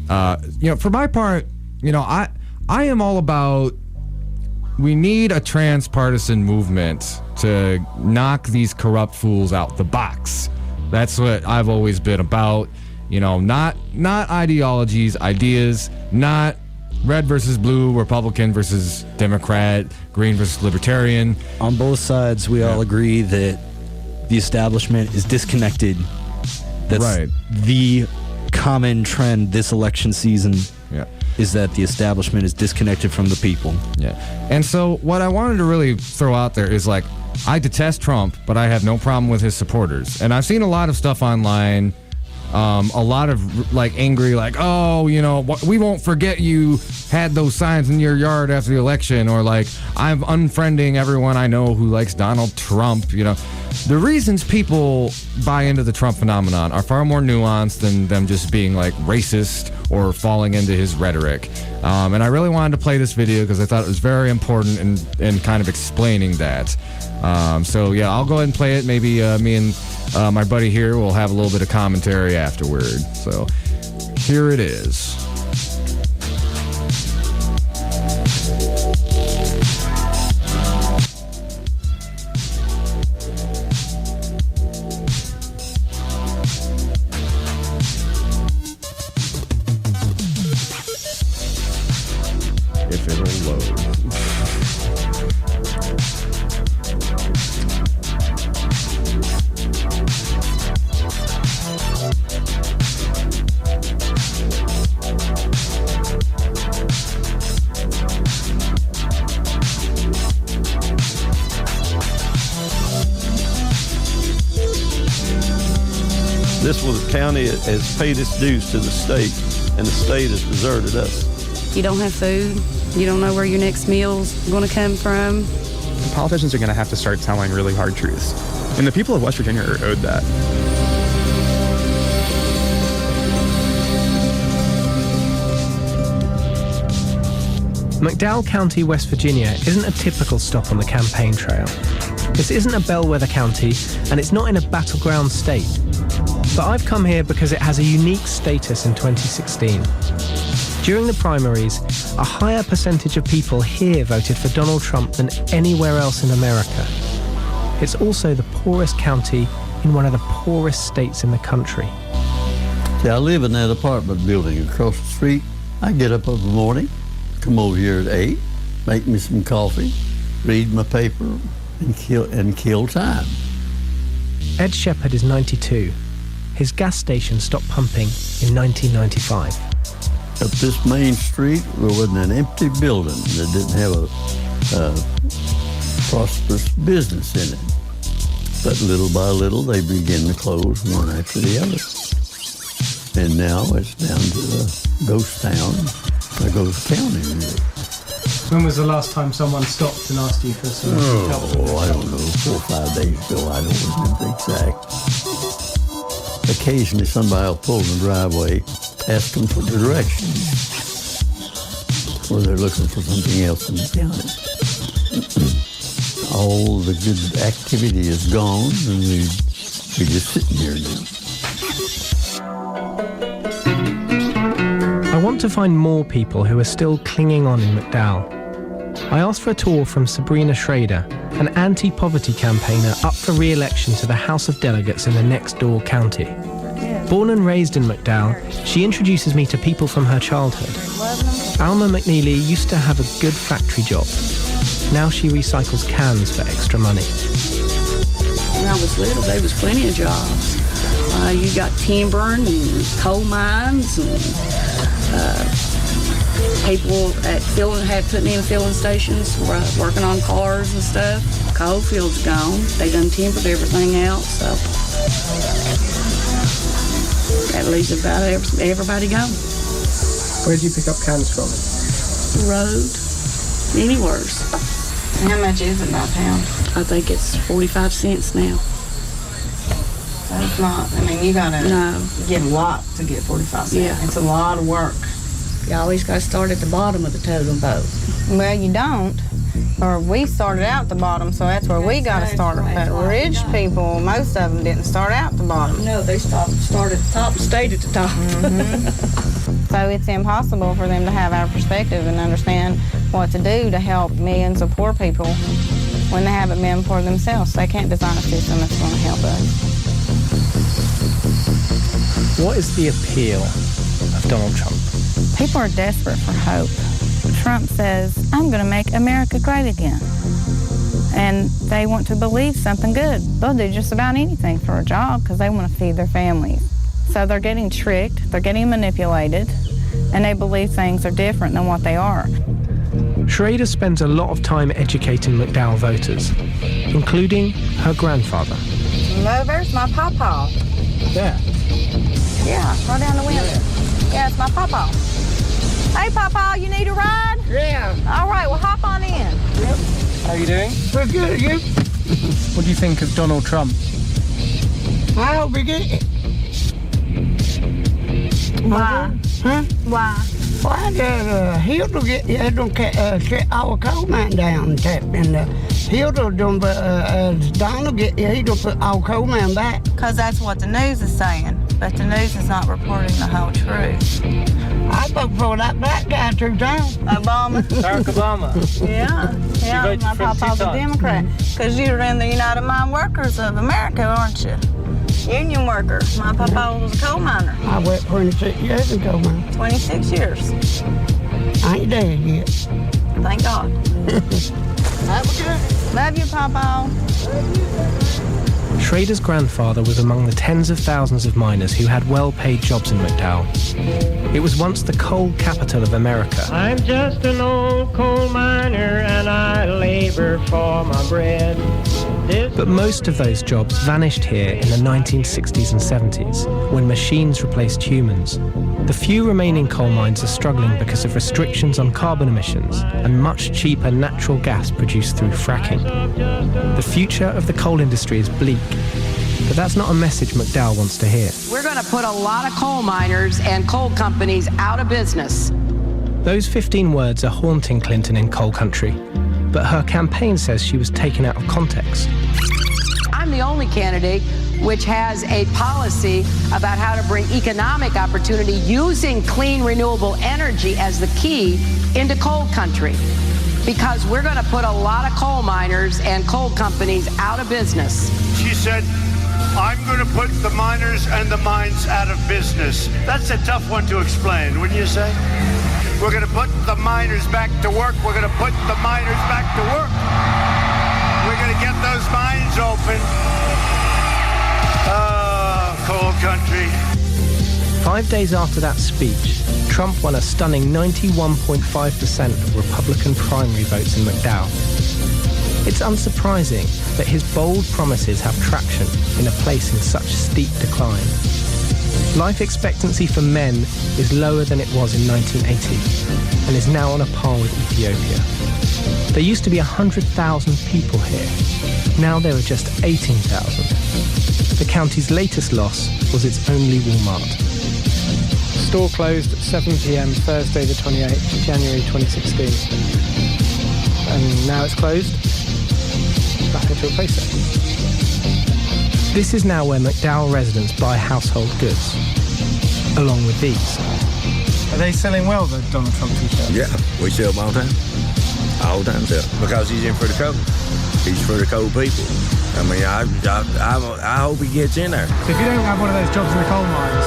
for my part, I am all about, we need a transpartisan movement to knock these corrupt fools out the box. That's what I've always been about, not ideologies, ideas, not red versus blue, Republican versus Democrat, green versus libertarian. On both sides, we all agree that the establishment is disconnected. That's right. The common trend this election season is that the establishment is disconnected from the people. Yeah. And so what I wanted to really throw out there is, like, I detest Trump, but I have no problem with his supporters. And I've seen a lot of stuff online, a lot of angry, we won't forget you had those signs in your yard after the election, or I'm unfriending everyone I know who likes Donald Trump. The reasons people buy into the Trump phenomenon are far more nuanced than them just being racist or falling into his rhetoric. And I really wanted to play this video because I thought it was very important in kind of explaining that. I'll go ahead and play it. Maybe me and my buddy here will have a little bit of commentary afterward. So here it is. If it'll load. This was a county that has paid its dues to the state, and the state has deserted us. You don't have food. You don't know where your next meal's going to come from. Politicians are going to have to start telling really hard truths. And the people of West Virginia are owed that. McDowell County, West Virginia isn't a typical stop on the campaign trail. This isn't a bellwether county, and it's not in a battleground state. But I've come here because it has a unique status in 2016. During the primaries, a higher percentage of people here voted for Donald Trump than anywhere else in America. It's also the poorest county in one of the poorest states in the country. See, I live in that apartment building across the street. I get up in the morning, come over here at 8, make me some coffee, read my paper, and kill time. Ed Shepard is 92. His gas station stopped pumping in 1995. Up this main street, there wasn't an empty building that didn't have a prosperous business in it. But little by little, they began to close one after the other. And now it's down to a ghost town, a ghost county, really. When was the last time someone stopped and asked you for some help? Oh, I don't know, 4 or 5 days ago, I don't remember exact. Occasionally somebody will pull in the driveway, ask them for directions, or they're looking for something else in the county. All the good activity is gone, and we're just sitting here now. I want to find more people who are still clinging on in McDowell. I asked for a tour from Sabrina Schrader, an anti-poverty campaigner up for re-election to the House of Delegates in the next-door county. Born and raised in McDowell, she introduces me to people from her childhood. Alma McNeely used to have a good factory job. Now she recycles cans for extra money. When I was little, there was plenty of jobs. You got timbering and coal mines, and people at putting in filling stations, working on cars and stuff. Coal field's gone. They done timbered everything else, so that leaves about everybody gone. Where do you pick up cans from? Road, anywhere. How much is it by pound? I think it's 45 cents now. That's not, I mean, you gotta get a lot to get 45 cents. Yeah. It's a lot of work. You always gotta start at the bottom of the totem pole. Well, you don't. Or we started out the bottom, so that's where we got to start. But rich people, most of them didn't start out the bottom. No, they started at the top and stayed at the top. So it's impossible for them to have our perspective and understand what to do to help millions of poor people when they haven't been for themselves. They can't design a system that's going to help us. What is the appeal of Donald Trump? People are desperate for hope. Trump says, I'm going to make America great again. And they want to believe something good. They'll do just about anything for a job because they want to feed their families. So they're getting tricked, they're getting manipulated, and they believe things are different than what they are. Schrader spends a lot of time educating McDowell voters, including her grandfather. No, there's my pawpaw. There? Yeah, right down the window. Yeah, it's my pawpaw. Hey, Papa, you need a ride? Yeah. All right, well, hop on in. Yep. How you doing? We're good, you? What do you think of Donald Trump? I hope we get it. Why? Huh? Why? Why he'll get our coal mine down and tap, and he'll Donald get he'll put our coal mine back. Because that's what the news is saying, but the news is not reporting the whole truth. I vote for that black guy 2 times. Obama. Barack Obama. Yeah, my papa's a Democrat. Because you're in the United Mine Workers of America, aren't you? Union worker. My papa was a coal miner. I worked 26 years in coal mine. 26 years. I ain't dead yet. Thank God. Have a good. Love you, Papa. Schrader's grandfather was among the tens of thousands of miners who had well-paid jobs in McDowell. It was once the coal capital of America. I'm just an old coal miner and I labor for my bread. But most of those jobs vanished here in the 1960s and 70s, when machines replaced humans. The few remaining coal mines are struggling because of restrictions on carbon emissions and much cheaper natural gas produced through fracking. The future of the coal industry is bleak, but that's not a message McDowell wants to hear. We're going to put a lot of coal miners and coal companies out of business. Those 15 words are haunting Clinton in coal country, but her campaign says she was taken out of context. I'm the only candidate which has a policy about how to bring economic opportunity using clean, renewable energy as the key into coal country. Because we're going to put a lot of coal miners and coal companies out of business. She said, I'm going to put the miners and the mines out of business. That's a tough one to explain, wouldn't you say? We're going to put the miners back to work. We're going to put the miners back to work. We're going to get those mines open. Coal country. 5 days after that speech, Trump won a stunning 91.5% of Republican primary votes in McDowell. It's unsurprising that his bold promises have traction in a place in such steep decline. Life expectancy for men is lower than it was in 1980 and is now on a par with Ethiopia. There used to be 100,000 people here. Now there are just 18,000. The county's latest loss was its only Walmart. Store closed at 7 p.m. Thursday the 28th, January 2016. And now it's closed. Nothing to replace it. This is now where McDowell residents buy household goods, along with these. Are they selling well, the Donald Trump t-shirts? Yeah, we sell them all the time. All the time, sell. Because he's in for the coal. He's for the coal people. I mean, I hope he gets in there. So if you don't have one of those jobs in the coal mines,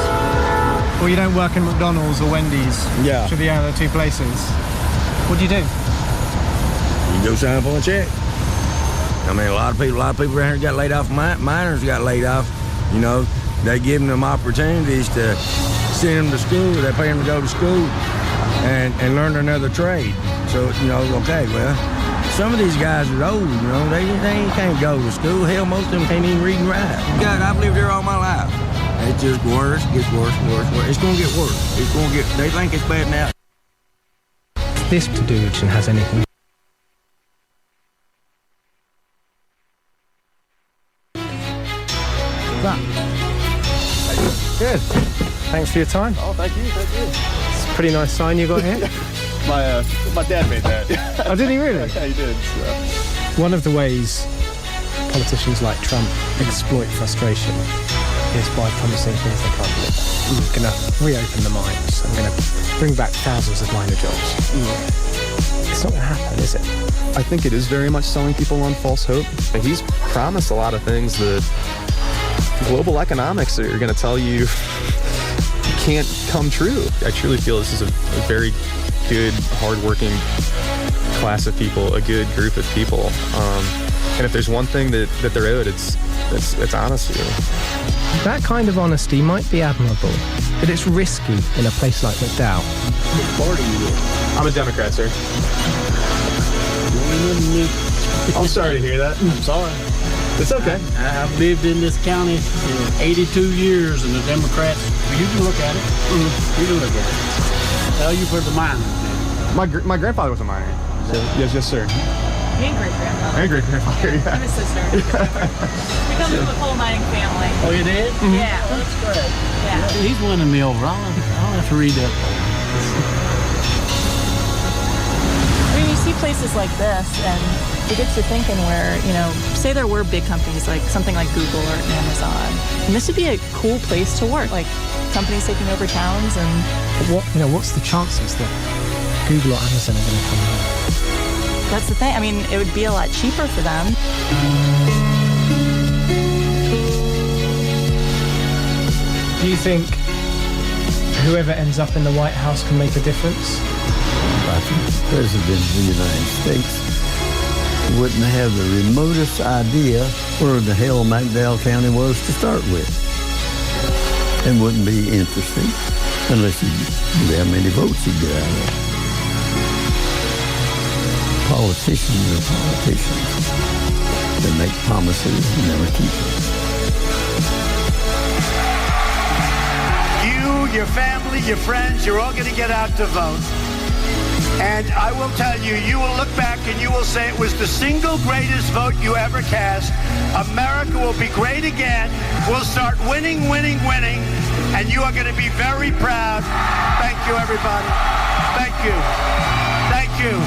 or you don't work in McDonald's or Wendy's, which are the other two places, what do? You can go sign up on a check. I mean, a lot of people around here got laid off. Miners got laid off. You know, they give them opportunities to send them to school. They pay them to go to school and learn another trade. So, you know, okay, well, some of these guys are old, you know. They can't go to school. Hell, most of them can't even read and write. God, I've lived here all my life. It's just worse, gets worse and worse and worse. It's going to get worse. They think it's bad now. This to do which has anything. Good. Thanks for your time. Oh, thank you. It's a pretty nice sign you got here. My dad made that. Oh, did he really? Yeah, he did. So. One of the ways politicians like Trump exploit frustration is by promising things they can't deliver. I'm going to reopen the mines. I'm going to bring back thousands of miner jobs. It's not going to happen, is it? I think it is very much selling people on false hope. He's promised a lot of things that global economics are going to tell you can't come true. I truly feel this is a very good, hardworking class of people, a good group of people. And if there's one thing that they're owed, it's honesty. That kind of honesty might be admirable, but it's risky in a place like McDowell. What party are you with? I'm a Democrat, sir. I'm sorry to hear that. I'm sorry. It's okay. I've lived in this county for 82 years, and the Democrats, you can look at it. You can look at it. Well, you for the miners. My grandfather was a miner. So, yes, sir. And great-grandfather. And great-grandfather, yeah. And a sister. We come from a coal mining family. Oh, you did? Mm-hmm. Yeah. Well, that's good. Yeah. He's winning me over. I'll have to read that. I mean, you see places like this, and it gets you thinking where, say there were big companies like something like Google or Amazon, and this would be a cool place to work, like companies taking over towns and... What's the chances that Google or Amazon are going to come here? That's the thing. I mean, it would be a lot cheaper for them. Do you think whoever ends up in the White House can make a difference? I think the President of the United States wouldn't have the remotest idea where the hell McDowell County was to start with. And wouldn't be interesting unless you knew how many votes you get out of it. Politicians are politicians. They make promises and never keep them. You, your family, your friends, you're all going to get out to vote. And I will tell you, you will look back and you will say it was the single greatest vote you ever cast. America will be great again. We'll start winning. And you are going to be very proud. Thank you, everybody. Thank you. Thank you.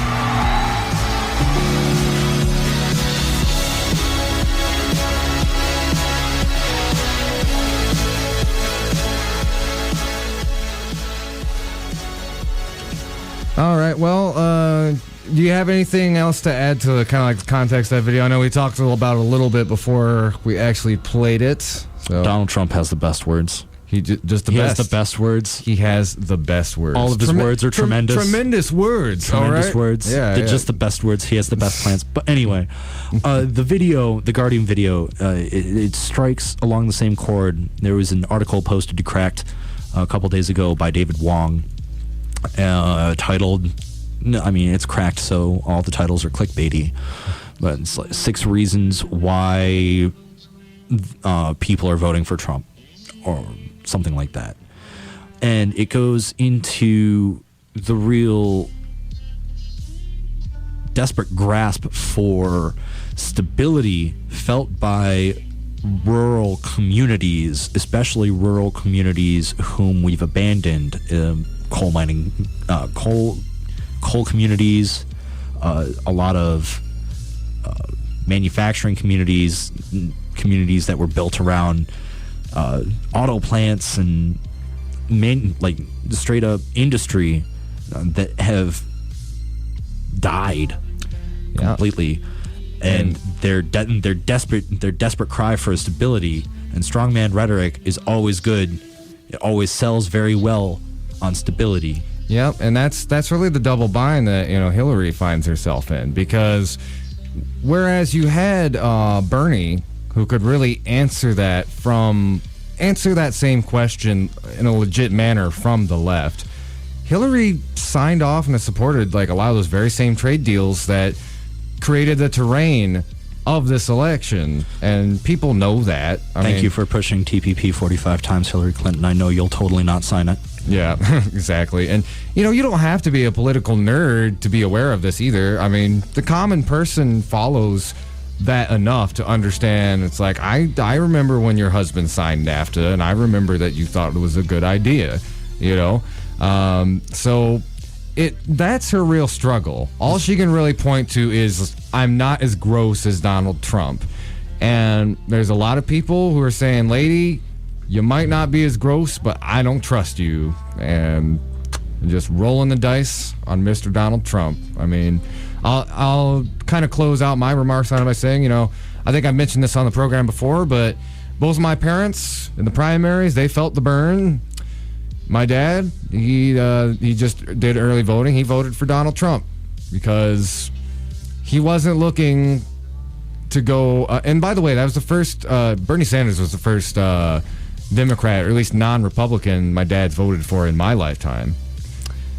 All right. Well, do you have anything else to add to kind of like the context of that video? I know we talked about it a little bit before we actually played it. So Donald Trump has the best words. He just the he best. has the best words. He has the best words. All of his words are tremendous. Tremendous words. Tremendous all right? words. Yeah, They're just the best words. He has the best plans. But anyway, the video, the Guardian video, it strikes along the same chord. There was an article posted to Cracked a couple days ago by David Wong, titled, it's Cracked, so all the titles are clickbaity, but it's like 6 reasons why people are voting for Trump, or something like that. And it goes into the real desperate grasp for stability felt by rural communities, especially rural communities whom we've abandoned, coal mining, coal communities, a lot of manufacturing communities that were built around auto plants and straight up industry that have died completely, and their desperate cry for stability and strongman rhetoric is always good. It always sells very well on stability. Yep, and that's really the double bind that Hillary finds herself in, because whereas you had Bernie, who could really answer that same question in a legit manner from the left, Hillary signed off and has supported a lot of those very same trade deals that created the terrain of this election, and people know that. Thank you for pushing TPP 45 times Hillary Clinton. I know you'll totally not sign it. Yeah, exactly. And, you don't have to be a political nerd to be aware of this either. I mean, the common person follows that enough to understand. It's like, I remember when your husband signed NAFTA, and I remember that you thought it was a good idea, So that's her real struggle. All she can really point to is, I'm not as gross as Donald Trump. And there's a lot of people who are saying, lady, you might not be as gross, but I don't trust you. And just rolling the dice on Mr. Donald Trump. I mean, I'll kind of close out my remarks on it by saying, I think I mentioned this on the program before, but both of my parents in the primaries, they felt the burn. My dad, he just did early voting. He voted for Donald Trump because he wasn't looking to go. And by the way, that was the first. Bernie Sanders was the first Democrat, or at least non-Republican, my dad's voted for in my lifetime.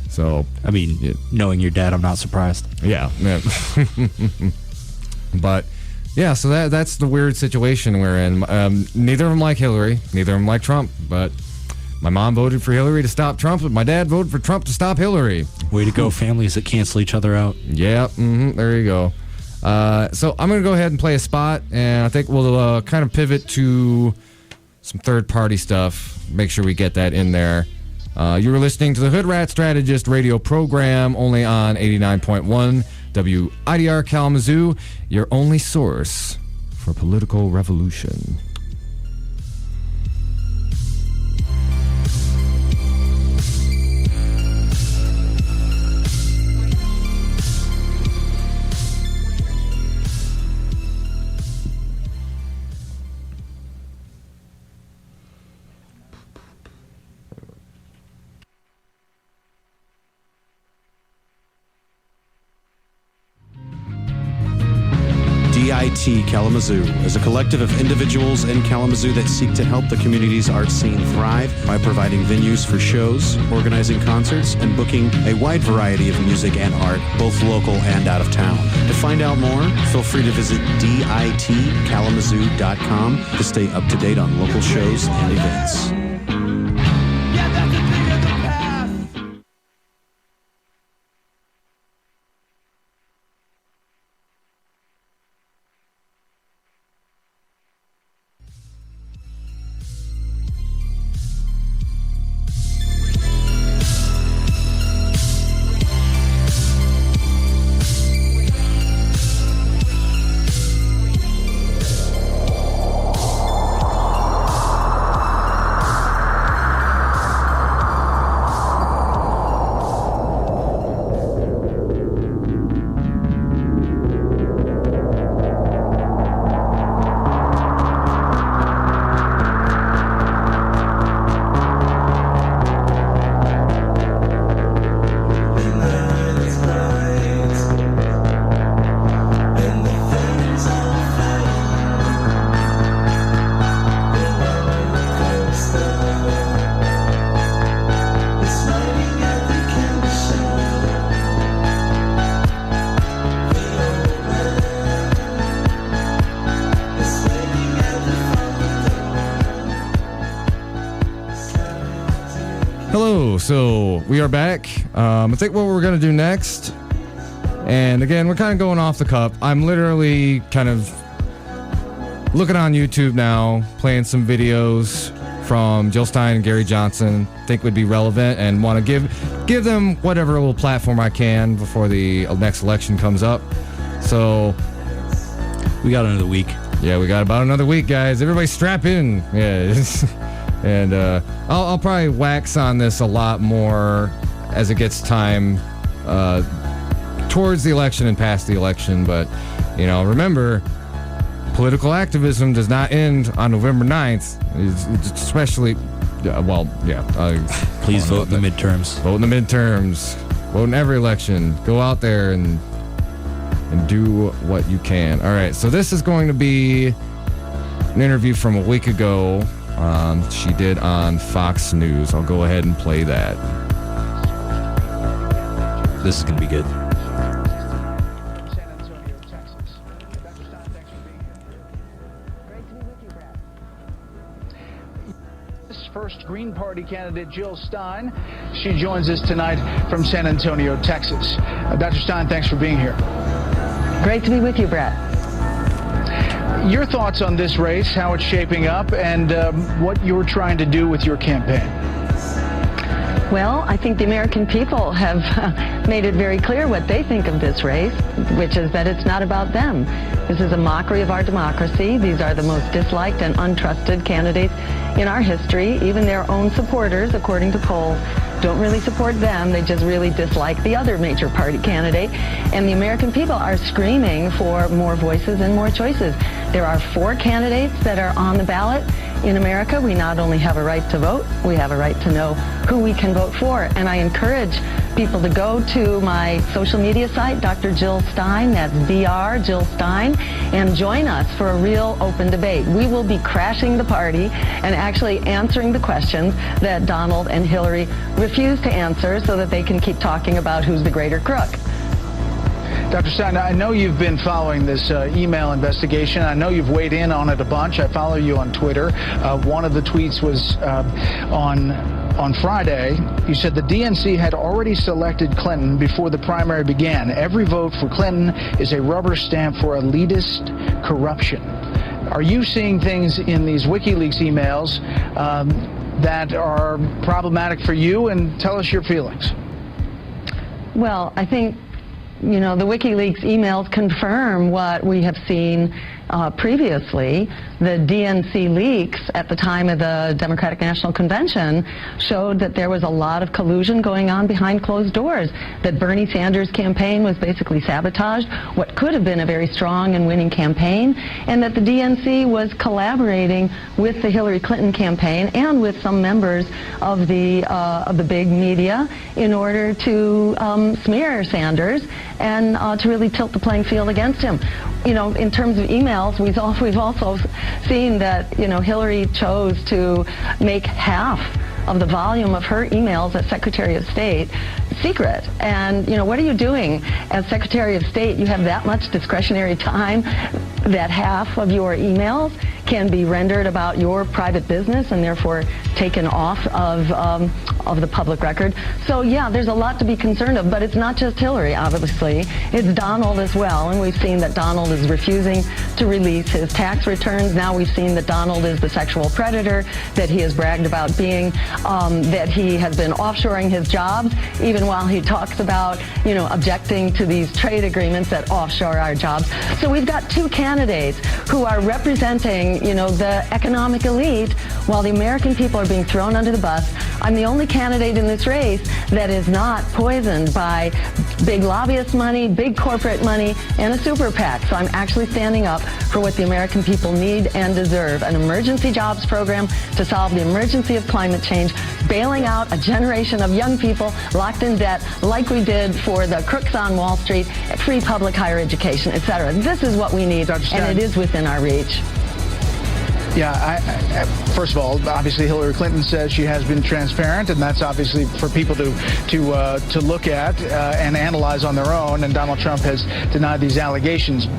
So, I mean, knowing your dad, I'm not surprised. Yeah. But yeah, so that's the weird situation we're in. Neither of them like Hillary. Neither of them like Trump. But my mom voted for Hillary to stop Trump, but my dad voted for Trump to stop Hillary. Way to go, families that cancel each other out. Yeah, there you go. So I'm going to go ahead and play a spot, and I think we'll kind of pivot to some third-party stuff. Make sure we get that in there. You were listening to the Hoodrat Strategist radio program, only on 89.1 WIDR Kalamazoo, your only source for political revolution. DIT Kalamazoo is a collective of individuals in Kalamazoo that seek to help the community's art scene thrive by providing venues for shows, organizing concerts, and booking a wide variety of music and art, both local and out of town. To find out more, feel free to visit ditkalamazoo.com to stay up to date on local shows and events. Hello, so we are back. I think what we're going to do next, and again, we're kind of going off the cuff. I'm literally kind of looking on YouTube now, playing some videos from Jill Stein and Gary Johnson, think would be relevant, and want to give them whatever little platform I can before the next election comes up. So we got another week. Yeah, we got about another week, guys. Everybody strap in. Yeah. And I'll probably wax on this a lot more as it gets time towards the election and past the election. But, remember, political activism does not end on November 9th. It's especially, please vote in the midterms. Vote in the midterms. Vote in every election. Go out there and do what you can. All right, so this is going to be an interview from a week ago. She did on Fox News. I'll go ahead and play that. This is going to be good. First Green Party candidate Jill Stein. She joins us tonight from San Antonio, Texas. Dr. Stein, thanks for being here. Great to be with you, Brett. Your thoughts on this race, how it's shaping up, and what you're trying to do with your campaign? Well, I think the American people have made it very clear what they think of this race, which is that it's not about them. This is a mockery of our democracy. These are the most disliked and untrusted candidates in our history. Even their own supporters, according to polls, don't really support them. They just really dislike the other major party candidate. And the American people are screaming for more voices and more choices. There are 4 candidates that are on the ballot. In America, we not only have a right to vote, we have a right to know who we can vote for. And I encourage people to go to my social media site, Dr. Jill Stein, that's Dr. Jill Stein, and join us for a real open debate. We will be crashing the party and actually answering the questions that Donald and Hillary refuse to answer so that they can keep talking about who's the greater crook. Dr. Stein, I know you've been following this email investigation. I know you've weighed in on it a bunch. I follow you on Twitter. One of the tweets was on Friday. You said the DNC had already selected Clinton before the primary began. Every vote for Clinton is a rubber stamp for elitist corruption. Are you seeing things in these WikiLeaks emails that are problematic for you? And tell us your feelings. Well, I think the WikiLeaks emails confirm what we have seen previously. The DNC leaks at the time of the Democratic National Convention showed that there was a lot of collusion going on behind closed doors, that Bernie Sanders' campaign was basically sabotaged, what could have been a very strong and winning campaign, and that the DNC was collaborating with the Hillary Clinton campaign and with some members of the big media in order to smear Sanders and to really tilt the playing field against him. In terms of emails, we've also seen that, Hillary chose to make half of the volume of her emails as Secretary of State secret. And, what are you doing as Secretary of State? You have that much discretionary time that half of your emails can be rendered about your private business and therefore taken off of the public record. So yeah, there's a lot to be concerned of, but it's not just Hillary, obviously. It's Donald as well, and we've seen that Donald is refusing to release his tax returns. Now we've seen that Donald is the sexual predator that he has bragged about being, that he has been offshoring his jobs, even while he talks about, objecting to these trade agreements that offshore our jobs. So we've got 2 candidates who are representing, the economic elite, while the American people are being thrown under the bus. I'm the only candidate in this race that is not poisoned by big lobbyist money, big corporate money, and a super PAC. So I'm actually standing up for what the American people need and deserve: an emergency jobs program to solve the emergency of climate change, bailing out a generation of young people locked in debt like we did for the crooks on Wall Street, free public higher education, etc. This is what we need, and it is within our reach. Yeah, first of all, obviously Hillary Clinton says she has been transparent, and that's obviously for people to look at and analyze on their own, and Donald Trump has denied these allegations.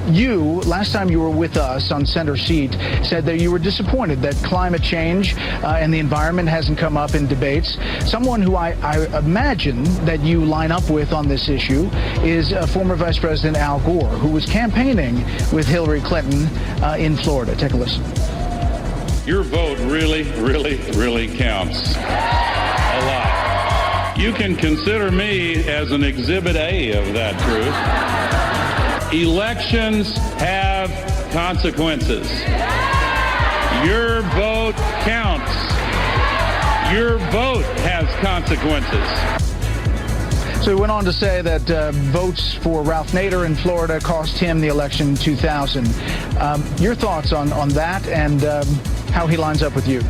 You, last time you were with us on Center Seat, said that you were disappointed that climate change and the environment hasn't come up in debates. Someone who I imagine that you line up with on this issue is former Vice President Al Gore, who was campaigning with Hillary Clinton in Florida. Take a listen. Your vote really, really, really counts a lot. You can consider me as an exhibit A of that truth. Elections have consequences. Your vote counts. Your vote has consequences. So he went on to say that votes for Ralph Nader in Florida cost him the election in 2000. Your thoughts on that and how he lines up with you?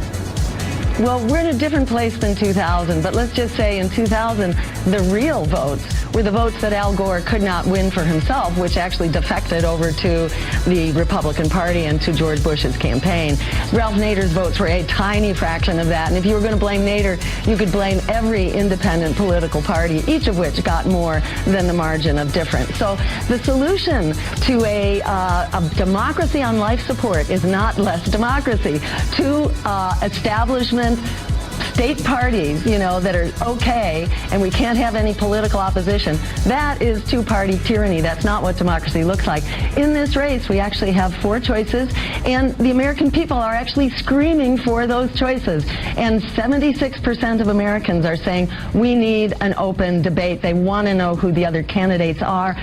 Well, we're in a different place than 2000, but let's just say in 2000, the real votes were the votes that Al Gore could not win for himself, which actually defected over to the Republican Party and to George Bush's campaign. Ralph Nader's votes were a tiny fraction of that, and if you were going to blame Nader, you could blame every independent political party, each of which got more than the margin of difference. So the solution to a democracy on life support is not less democracy. Two establishment state parties, that are okay, and we can't have any political opposition. That is two-party tyranny. That's not what democracy looks like. In this race, we actually have 4 choices, and the American people are actually screaming for those choices. And 76% of Americans are saying we need an open debate. They want to know who the other candidates are.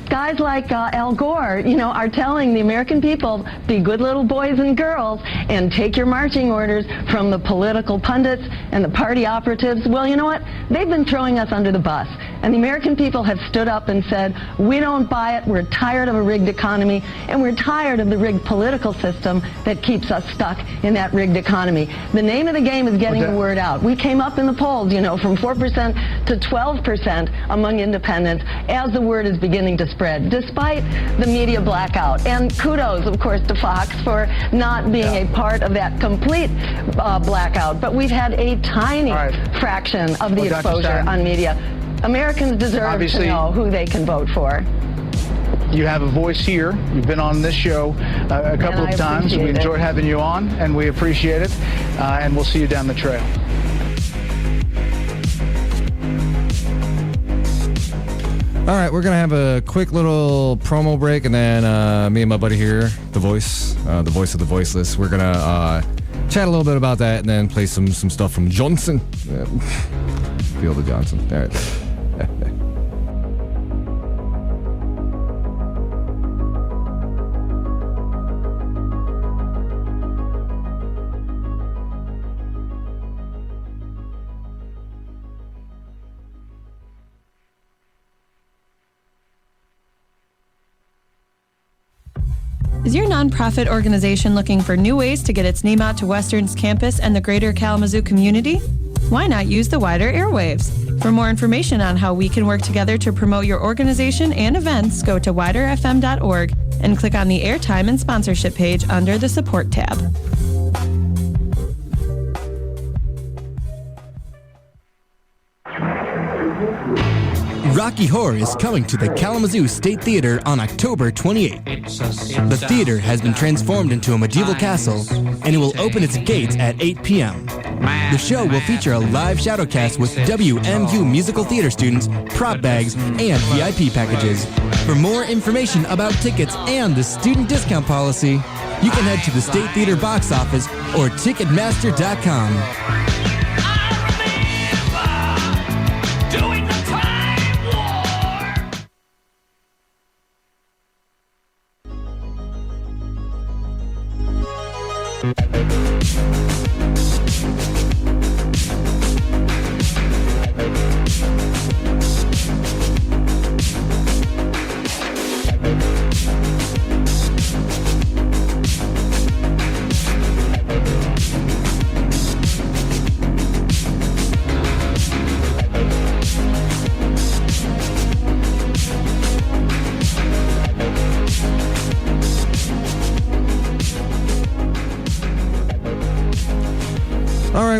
Guys like Al Gore, are telling the American people, be good little boys and girls and take your marching orders from the political pundits and the party operatives. Well, you know what? They've been throwing us under the bus. And the American people have stood up and said, we don't buy it. We're tired of a rigged economy, and we're tired of the rigged political system that keeps us stuck in that rigged economy. The name of the game is getting the word out. We came up in the polls, from 4% to 12% among independents as the word is beginning to spread, despite the media blackout. And kudos, of course, to Fox for not being a part of that complete blackout. But we've had a tiny fraction of the exposure on media. Americans deserve to know who they can vote for. You have a voice here. You've been on this show a couple of times. We enjoyed having you on, and we appreciate it. And we'll see you down the trail. All right, we're going to have a quick little promo break, and then me and my buddy here, the voice of the voiceless, we're going to chat a little bit about that and then play some stuff from Johnson. Feel the Johnson. All right. Is your nonprofit organization looking for new ways to get its name out to Western's campus and the greater Kalamazoo community? Why not use the wider airwaves? For more information on how we can work together to promote your organization and events, go to widerfm.org and click on the airtime and sponsorship page under the support tab. Rocky Horror is coming to the Kalamazoo State Theater on October 28th. The theater has been transformed into a medieval castle, and it will open its gates at 8 p.m. The show will feature a live shadowcast with WMU musical theater students, prop bags, and VIP packages. For more information about tickets and the student discount policy, you can head to the State Theater box office or Ticketmaster.com.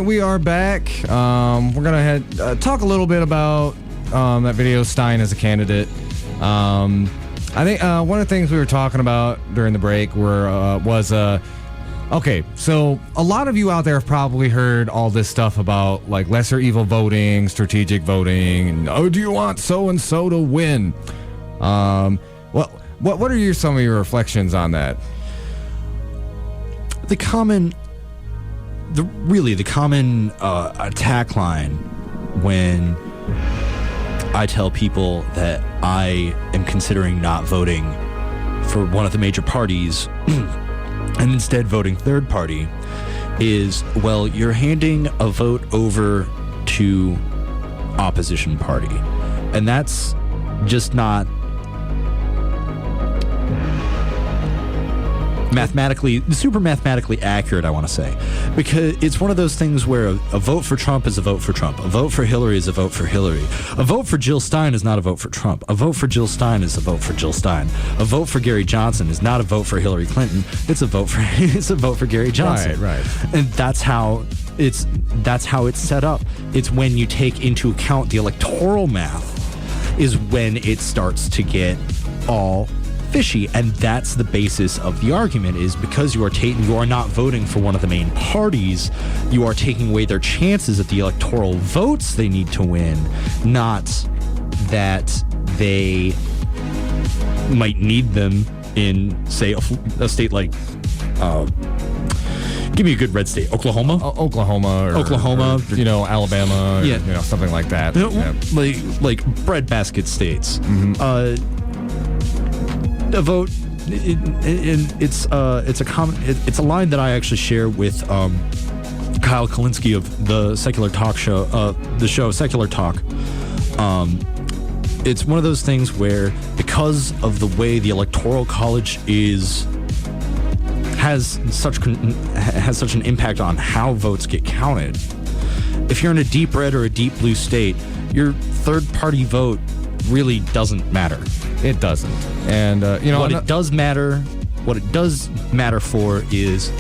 We are back. We're going to talk a little bit about that video, Stein as a candidate. I think one of the things we were talking about during the break was okay, so a lot of you out there have probably heard all this stuff about like lesser evil voting, strategic voting, and do you want so-and-so to win? What are some of your reflections on that? The common attack line when I tell people that I am considering not voting for one of the major parties and instead voting third party is, well, you're handing a vote over to opposition party. And that's just not super mathematically accurate, I want to say, because it's one of those things where a vote for Trump is a vote for Trump. A vote for Hillary is a vote for Hillary. A vote for Jill Stein is not a vote for Trump. A vote for Jill Stein is a vote for Jill Stein. A vote for Gary Johnson is not a vote for Hillary Clinton. It's a vote for Gary Johnson. Right. And that's how it's set up. It's when you take into account the electoral math is when it starts to get all fishy, and that's the basis of the argument, is because you are not voting for one of the main parties, you are taking away their chances at the electoral votes they need to win, not that they might need them in, say, a state like give me a good red state. Oklahoma, or, Alabama, or, something like that. Like breadbasket states. Mm-hmm. A vote. It's a line that I actually share with Kyle Kalinske of the Secular Talk show, the show Secular Talk. It's one of those things where, because of the way the Electoral College has such an impact on how votes get counted. If you're in a deep red or a deep blue state, your third party vote really doesn't matter. It doesn't. And what it does matter for is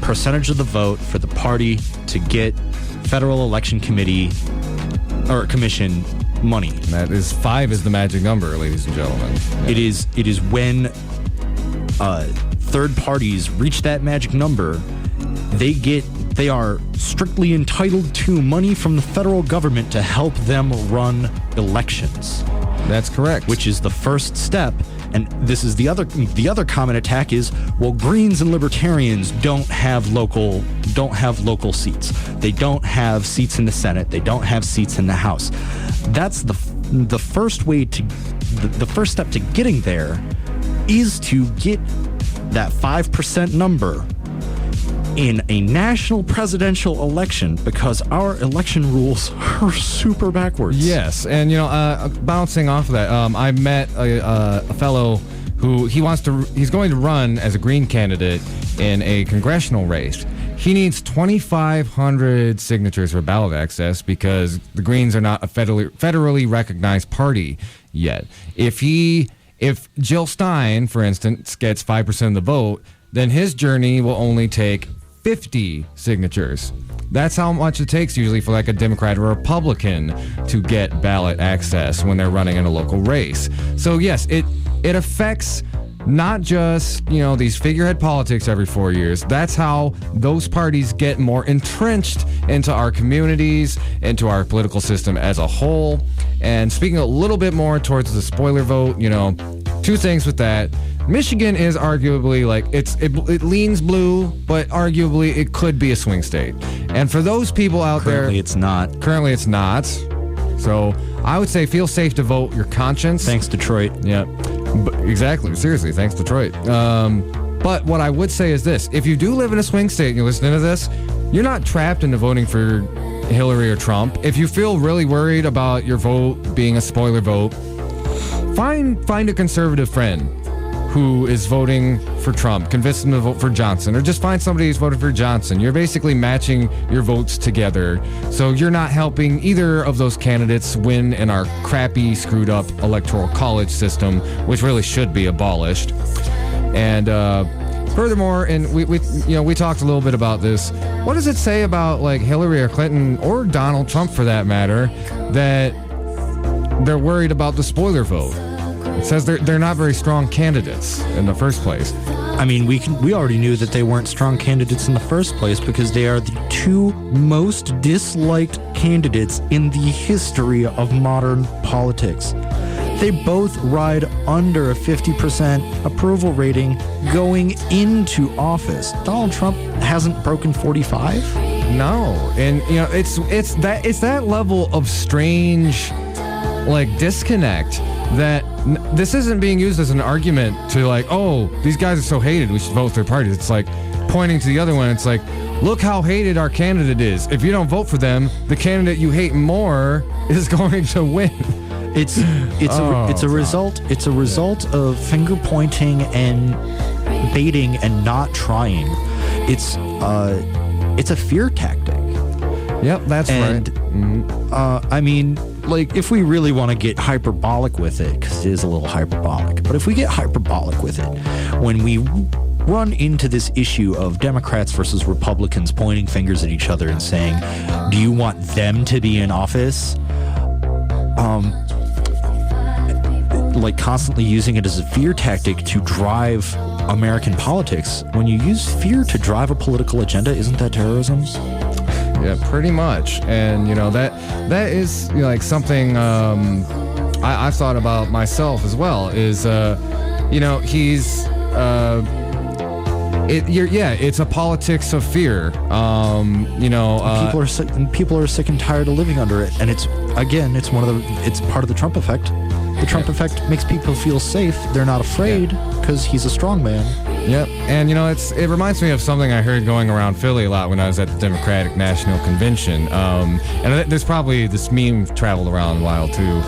percentage of the vote for the party to get Federal Election Committee or Commission money. That is 5 is the magic number, ladies and gentlemen. Yeah. It is when third parties reach that magic number, they are strictly entitled to money from the federal government to help them run elections. That's correct. Which is the first step. And this is the other common attack is, well, Greens and Libertarians don't have local seats. They don't have seats in the Senate. They don't have seats in the House. That's the first way to the first step to getting there is to get that 5% number in a national presidential election, because our election rules are super backwards. Yes, and bouncing off of that, I met a fellow who he's going to run as a Green candidate in a congressional race. He needs 2,500 signatures for ballot access because the Greens are not a federally recognized party yet. If Jill Stein, for instance, gets 5% of the vote, then his journey will only take 50 signatures. That's how much it takes usually for like a Democrat or a Republican to get ballot access when they're running in a local race. So yes, it affects not just, these figurehead politics every 4 years. That's how those parties get more entrenched into our communities, into our political system as a whole. And speaking a little bit more towards the spoiler vote, 2 things with that. Michigan is arguably it leans blue, but arguably it could be a swing state. And for those people out there, currently it's not. So I would say feel safe to vote your conscience. Thanks, Detroit. Yeah, exactly. Seriously, thanks, Detroit. But what I would say is this: if you do live in a swing state and you're listening to this, you're not trapped into voting for Hillary or Trump. If you feel really worried about your vote being a spoiler vote, find a conservative friend who is voting for Trump, convince them to vote for Johnson, or just find somebody who's voted for Johnson. You're basically matching your votes together, so you're not helping either of those candidates win in our crappy, screwed up electoral college system, which really should be abolished. And furthermore, and we talked a little bit about this. What does it say about like Hillary or Clinton or Donald Trump, for that matter, that they're worried about the spoiler vote? It says they're not very strong candidates in the first place. I mean, we already knew that they weren't strong candidates in the first place because they are the 2 most disliked candidates in the history of modern politics. They both ride under a 50% approval rating going into office. Donald Trump hasn't broken 45. No, and it's that level of strange disconnect that this isn't being used as an argument to these guys are so hated, we should vote third parties. It's like pointing to the other one. It's like, look how hated our candidate is. If you don't vote for them, the candidate you hate more is going to win. It's a result of finger pointing and baiting and not trying. It's a fear tactic. Yep, that's right. I mean, like, if we really want to get hyperbolic with it, because it is a little hyperbolic, but if we get hyperbolic with it, when we run into this issue of Democrats versus Republicans pointing fingers at each other and saying, do you want them to be in office? Like constantly using it as a fear tactic to drive American politics. When you use fear to drive a political agenda, isn't that terrorism? Yeah, pretty much. And that is like something I've thought about myself as well. Is he's it's a politics of fear. People are sick and tired of living under it, and it's part of the Trump effect. The Trump effect makes people feel safe. They're not afraid because he's a strong man. Yep, and it reminds me of something I heard going around Philly a lot when I was at the Democratic National Convention. And there's probably this meme traveled around a while too.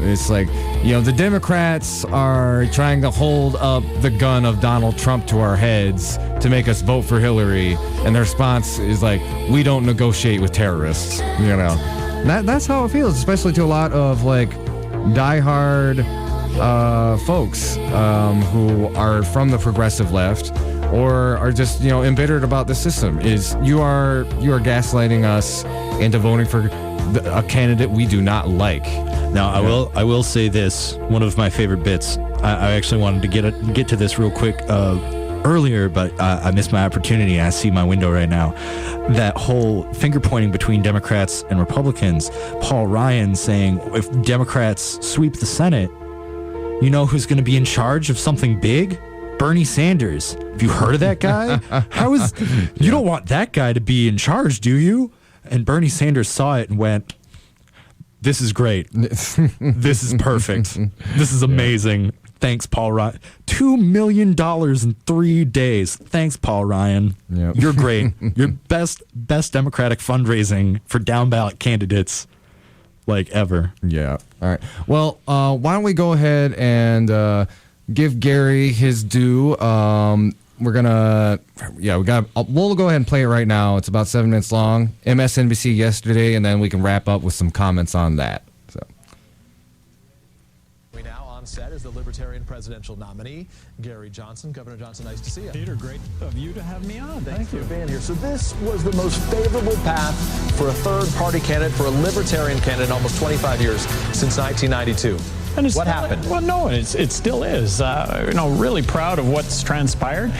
It's like, the Democrats are trying to hold up the gun of Donald Trump to our heads to make us vote for Hillary, and their response is like, we don't negotiate with terrorists. That's how it feels, especially to a lot of like diehard folks who are from the progressive left or are just embittered about the system. Is you are gaslighting us into voting for a candidate we do not like. Now I will say this, one of my favorite bits. I actually wanted to get to this real quick earlier, but I missed my opportunity. I see my window right now. That whole finger pointing between Democrats and Republicans. Paul Ryan saying, if Democrats sweep the Senate, you know who's going to be in charge of something big? Bernie Sanders. Have you heard of that guy? You don't want that guy to be in charge, do you? And Bernie Sanders saw it and went, this is great. This is perfect. This is amazing. Thanks, Paul Ryan. $2 million in 3 days. Thanks, Paul Ryan. Yep. You're great. You're best Democratic fundraising for down ballot candidates like ever. Yeah. All right. Well, why don't we go ahead and give Gary his due. We'll go ahead and play it right now. It's about 7 minutes long. MSNBC yesterday, and then we can wrap up with some comments on that. Set is the Libertarian presidential nominee, Gary Johnson. Governor Johnson, nice to see you. Peter, great of you to have me on. Thank you for being here. So this was the most favorable path for a third-party candidate, for a Libertarian candidate in almost 25 years, since 1992. And what happened? Well, no, it still is. Really proud of what's transpired.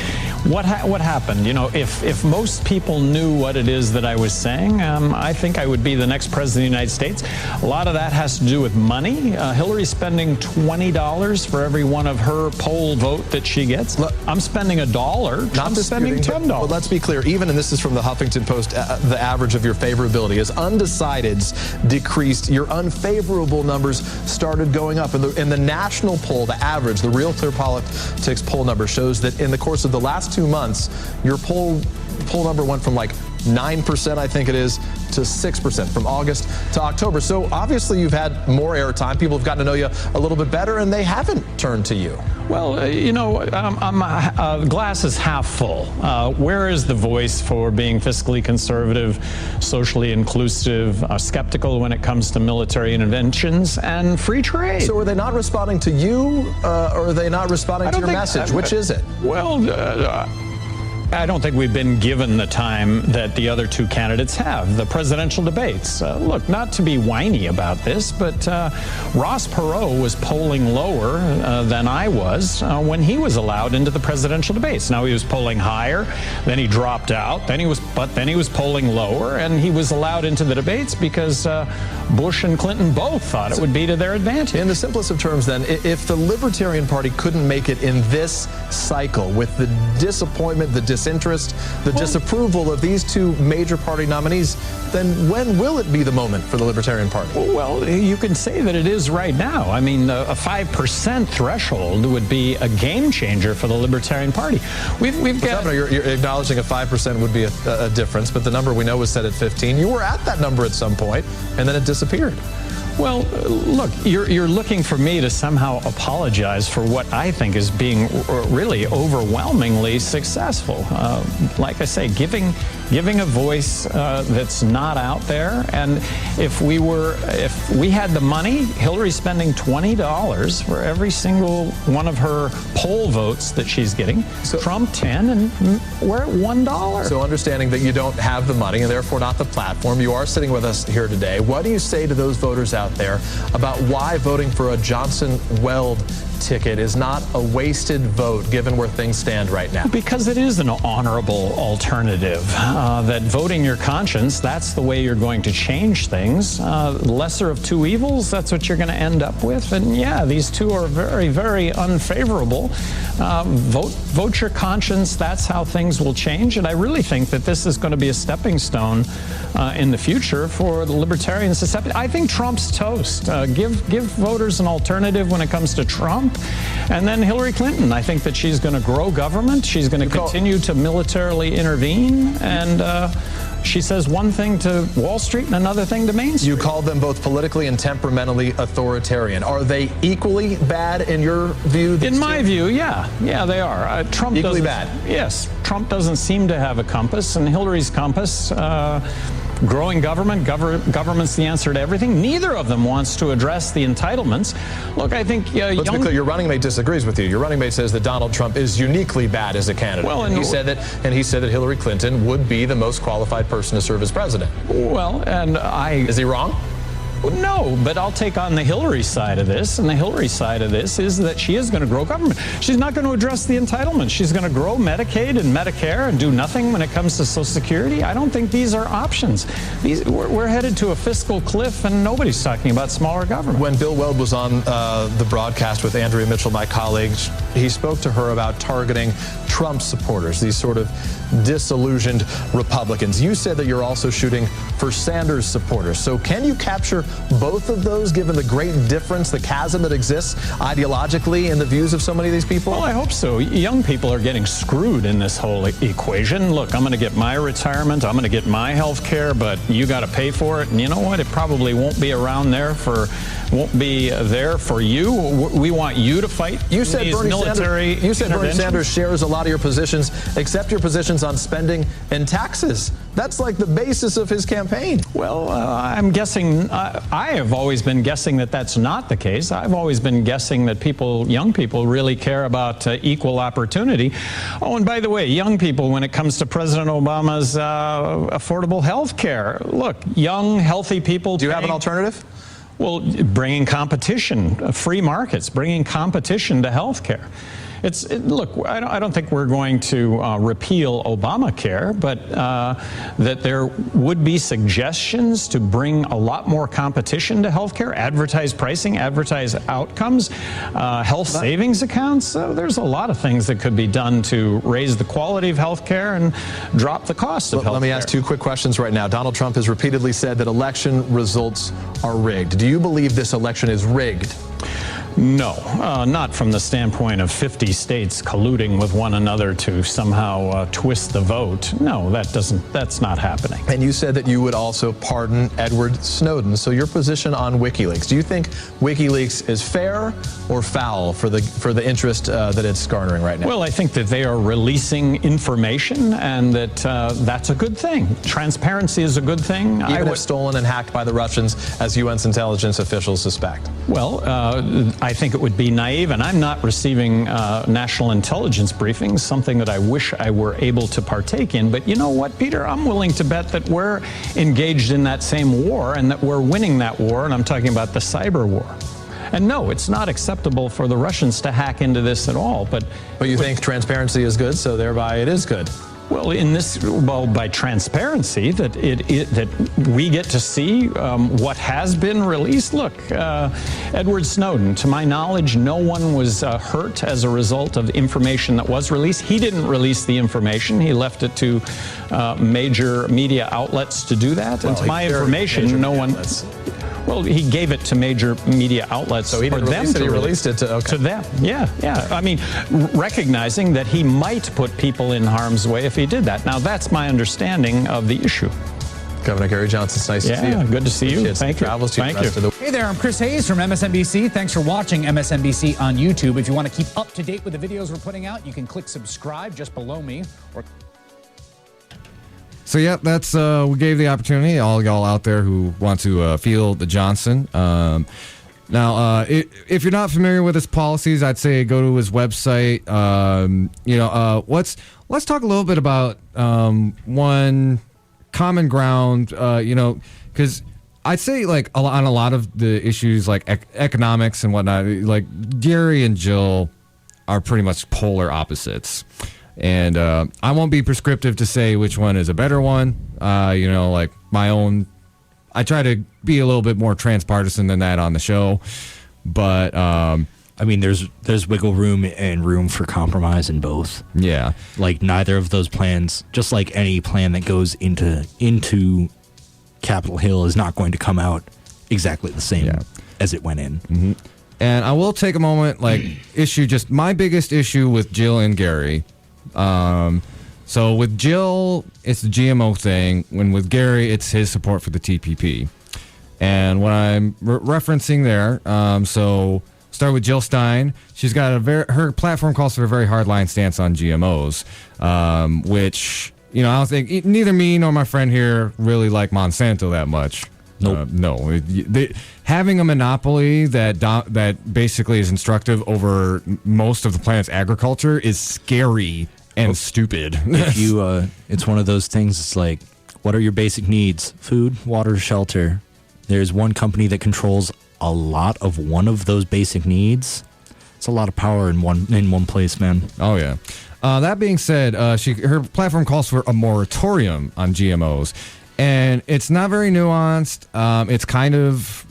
What happened? If most people knew what it is that I was saying, I think I would be the next president of the United States. A lot of that has to do with money. Hillary's spending $20 for every one of her poll vote that she gets. I'm spending $1. Not spending $10. But let's be clear. Even, and this is from the Huffington Post, the average of your favorability as undecideds decreased. Your unfavorable numbers started going up. In the national poll, the average, the Real Clear Politics poll number shows that in the course of the last 2 months, your poll number went from like 9%, I think it is, to 6% from August to October. So obviously you've had more airtime. People have gotten to know you a little bit better, and they haven't turned to you. Well, glass is half full. Where is the voice for being fiscally conservative, socially inclusive, skeptical when it comes to military interventions and free trade? So are they not responding to you, or are they not responding to your message? Which is it? Well, I don't think we've been given the time that the other two candidates have. The presidential debates. Look, not to be whiny about this, but Ross Perot was polling lower than I was when he was allowed into the presidential debates. Now he was polling higher, then he dropped out, then he was polling lower, and he was allowed into the debates because Bush and Clinton both thought it would be to their advantage. In the simplest of terms, then, if the Libertarian Party couldn't make it in this cycle with the disappointment, the disinterest, the disapproval of these two major party nominees, then when will it be the moment for the Libertarian Party? Well, you can say that it is right now. I mean, a 5% threshold would be a game changer for the Libertarian Party. We've got. Governor, you're acknowledging a 5% would be a difference, but the number we know was set at 15. You were at that number at some point, and then it disappeared. Well, look, you're looking for me to somehow apologize for what I think is being really overwhelmingly successful. Like I say, giving a voice that's not out there. And if we had the money, Hillary's spending $20 for every single one of her poll votes that she's getting. So, Trump 10, and we're at $1. So understanding that you don't have the money and therefore not the platform, you are sitting with us here today. What do you say to those voters out there about why voting for a Johnson Weld ticket is not a wasted vote given where things stand right now? Because it is an honorable alternative. That voting your conscience, that's the way you're going to change things. Lesser of two evils, that's what you're going to end up with. And yeah, these two are very, very unfavorable. Vote your conscience, that's how things will change. And I really think that this is going to be a stepping stone in the future for the libertarian society. I think Trump's toast. Give voters an alternative when it comes to Trump. And then Hillary Clinton, I think that she's going to grow government. She's going to continue to militarily intervene. And she says one thing to Wall Street and another thing to Main Street. You called them both politically and temperamentally authoritarian. Are they equally bad in your view? In my view, yeah. Yeah, they are. Trump equally bad? Yes. Trump doesn't seem to have a compass, and Hillary's compass, growing government's the answer to everything. Neither of them wants to address the entitlements. Look, I think let's be clear, your running mate disagrees with you. Your running mate says that Donald Trump is uniquely bad as a candidate. Well, and he said that Hillary Clinton would be the most qualified person to serve as president. Well, and is he wrong? No, but I'll take on the Hillary side of this, and the Hillary side of this is that she is going to grow government. She's not going to address the entitlements. She's going to grow Medicaid and Medicare and do nothing when it comes to Social Security. I don't think these are options. We're headed to a fiscal cliff, and nobody's talking about smaller government. When Bill Weld was on the broadcast with Andrea Mitchell, my colleague, he spoke to her about targeting Trump supporters, these sort of disillusioned Republicans. You said that you're also shooting for Sanders supporters. So can you capture both of those, given the great difference, the chasm that exists ideologically in the views of so many of these people? Well, I hope so. Young people are getting screwed in this whole equation. Look, I'm going to get my retirement, I'm going to get my health care, but you got to pay for it. And you know what? It probably won't be there for you. We want you to fight. You said Bernie Sanders shares a lot of your positions, except your positions on spending and taxes. That's like the basis of his campaign. Well, I'm guessing, I have always been guessing that that's not the case. I've always been guessing that young people really care about equal opportunity. Oh, and by the way, young people, when it comes to President Obama's affordable health care, look, young, healthy people. Do you have an alternative? Well, bringing competition, free markets, bringing competition to health care. Look, I don't think we're going to repeal Obamacare, but that there would be suggestions to bring a lot more competition to healthcare, advertise pricing, advertise outcomes, health savings accounts. There's a lot of things that could be done to raise the quality of healthcare and drop the cost of healthcare. Let me ask two quick questions right now. Donald Trump has repeatedly said that election results are rigged. Do you believe this election is rigged? No, not from the standpoint of 50 states colluding with one another to somehow twist the vote. No, that's not happening. And you said that you would also pardon Edward Snowden. So your position on WikiLeaks, do you think WikiLeaks is fair or foul for the interest that it's garnering right now? Well, I think that they are releasing information, and that that's a good thing. Transparency is a good thing. Even if stolen and hacked by the Russians, as UN's intelligence officials suspect. Well, I think it would be naive, and I'm not receiving national intelligence briefings, something that I wish I were able to partake in. But you know what, Peter? I'm willing to bet that we're engaged in that same war and that we're winning that war, and I'm talking about the cyber war. And no, it's not acceptable for the Russians to hack into this at all. But you think transparency is good, so thereby it is good? Well, by transparency, that we get to see what has been released. Look, Edward Snowden, to my knowledge, no one was hurt as a result of information that was released. He didn't release the information. He left it to major media outlets to do that. And to my information, no one. Well, he gave it to major media outlets so he didn't for them release it, to he released it to them. Yeah. I mean, recognizing that he might put people in harm's way if he did that. Now, that's my understanding of the issue. Governor Gary Johnson, it's nice to see you. Yeah, good to see you. Thank you. Travels to the rest of the Hey there, I'm Chris Hayes from MSNBC. Thanks for watching MSNBC on YouTube. If you want to keep up to date with the videos we're putting out, you can click subscribe just below me. So yeah, that's we gave the opportunity all y'all out there who want to feel the Johnson. Now, if you're not familiar with his policies, I'd say go to his website. Let's talk a little bit about one common ground. Because I'd say like on a lot of the issues like economics and whatnot, like Gary and Jill are pretty much polar opposites. And I won't be prescriptive to say which one is a better one. Like my own, I try to be a little bit more transpartisan than that on the show. But I mean, there's wiggle room and room for compromise in both. Yeah, like neither of those plans, just like any plan that goes into Capitol Hill, is not going to come out exactly the same as it went in. Mm-hmm. And I will take a moment, just my biggest issue with Jill and Gary. So with Jill, it's the GMO thing. When with Gary, it's his support for the TPP. And what I'm referencing there, so start with Jill Stein. She's got her platform calls for a very hardline stance on GMOs, which I don't think neither me nor my friend here really like Monsanto that much. Nope. No, having a monopoly that basically is instructive over most of the planet's agriculture is scary and stupid. If you, it's one of those things. It's like, what are your basic needs? Food, water, shelter. There's one company that controls a lot of one of those basic needs. It's a lot of power in one place, man. Oh yeah. That being said, her platform calls for a moratorium on GMOs. And it's not very nuanced. It's kind of,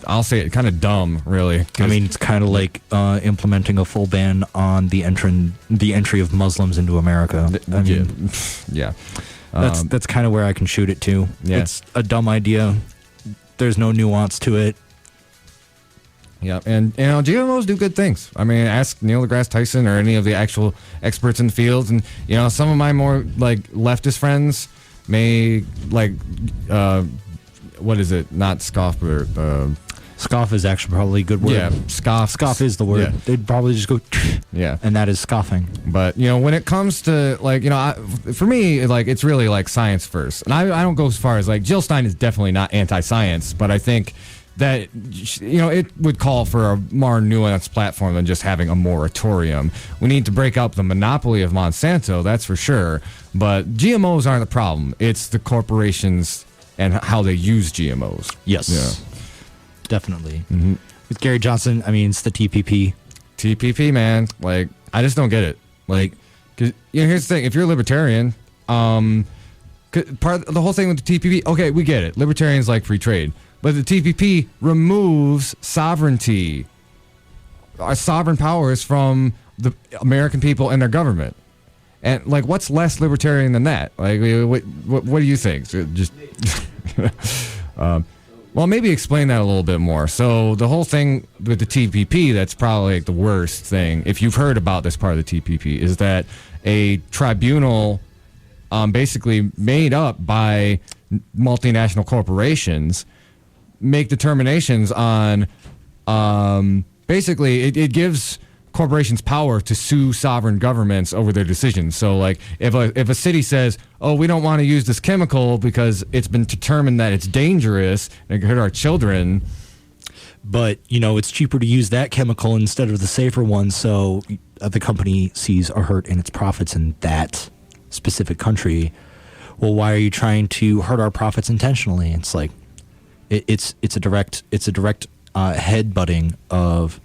I'll say it, kind of dumb, really. I mean, it's kind of like implementing a full ban on the entry of Muslims into America. Yeah. That's kind of where I can shoot it to. Yeah. It's a dumb idea. There's no nuance to it. Yeah, and GMOs do good things. I mean, ask Neil deGrasse Tyson or any of the actual experts in the fields, and some of my more leftist friends may what is it? Not scoff, but scoff is actually probably a good word. Yeah, scoff. Scoff is the word. Yeah. They'd probably just go, yeah, and that is scoffing. But when it comes to for me, it's really science first, and I don't go as far as Jill Stein is definitely not anti-science, but I think that it would call for a more nuanced platform than just having a moratorium. We need to break up the monopoly of Monsanto, that's for sure. But GMOs aren't the problem. It's the corporations and how they use GMOs. Yes, definitely. Mm-hmm. With Gary Johnson, I mean, it's the TPP. TPP, man. I just don't get it. Because here's the thing: if you're a libertarian, the whole thing with the TPP, okay, we get it. Libertarians like free trade. But the TPP removes sovereignty, our sovereign powers from the American people and their government. And what's less libertarian than that? What do you think? Just well, maybe explain that a little bit more. So the whole thing with the TPP, that's probably the worst thing, if you've heard about this part of the TPP, is that a tribunal basically made up by multinational corporations make determinations on basically it gives corporations power to sue sovereign governments over their decisions. So if a city says, oh, we don't want to use this chemical because it's been determined that it's dangerous and it can hurt our children, but it's cheaper to use that chemical instead of the safer one, so the company sees a hurt in its profits in that specific country. Well, why are you trying to hurt our profits intentionally? It's it's a direct headbutting of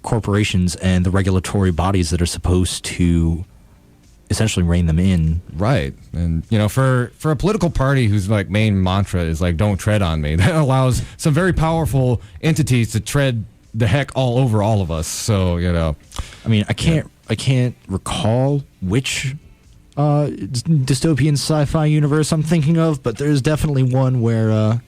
corporations and the regulatory bodies that are supposed to essentially rein them in. Right. And for a political party whose main mantra is don't tread on me, that allows some very powerful entities to tread the heck all over all of us. So I mean, I can't recall which dystopian sci-fi universe I'm thinking of, but there's definitely one where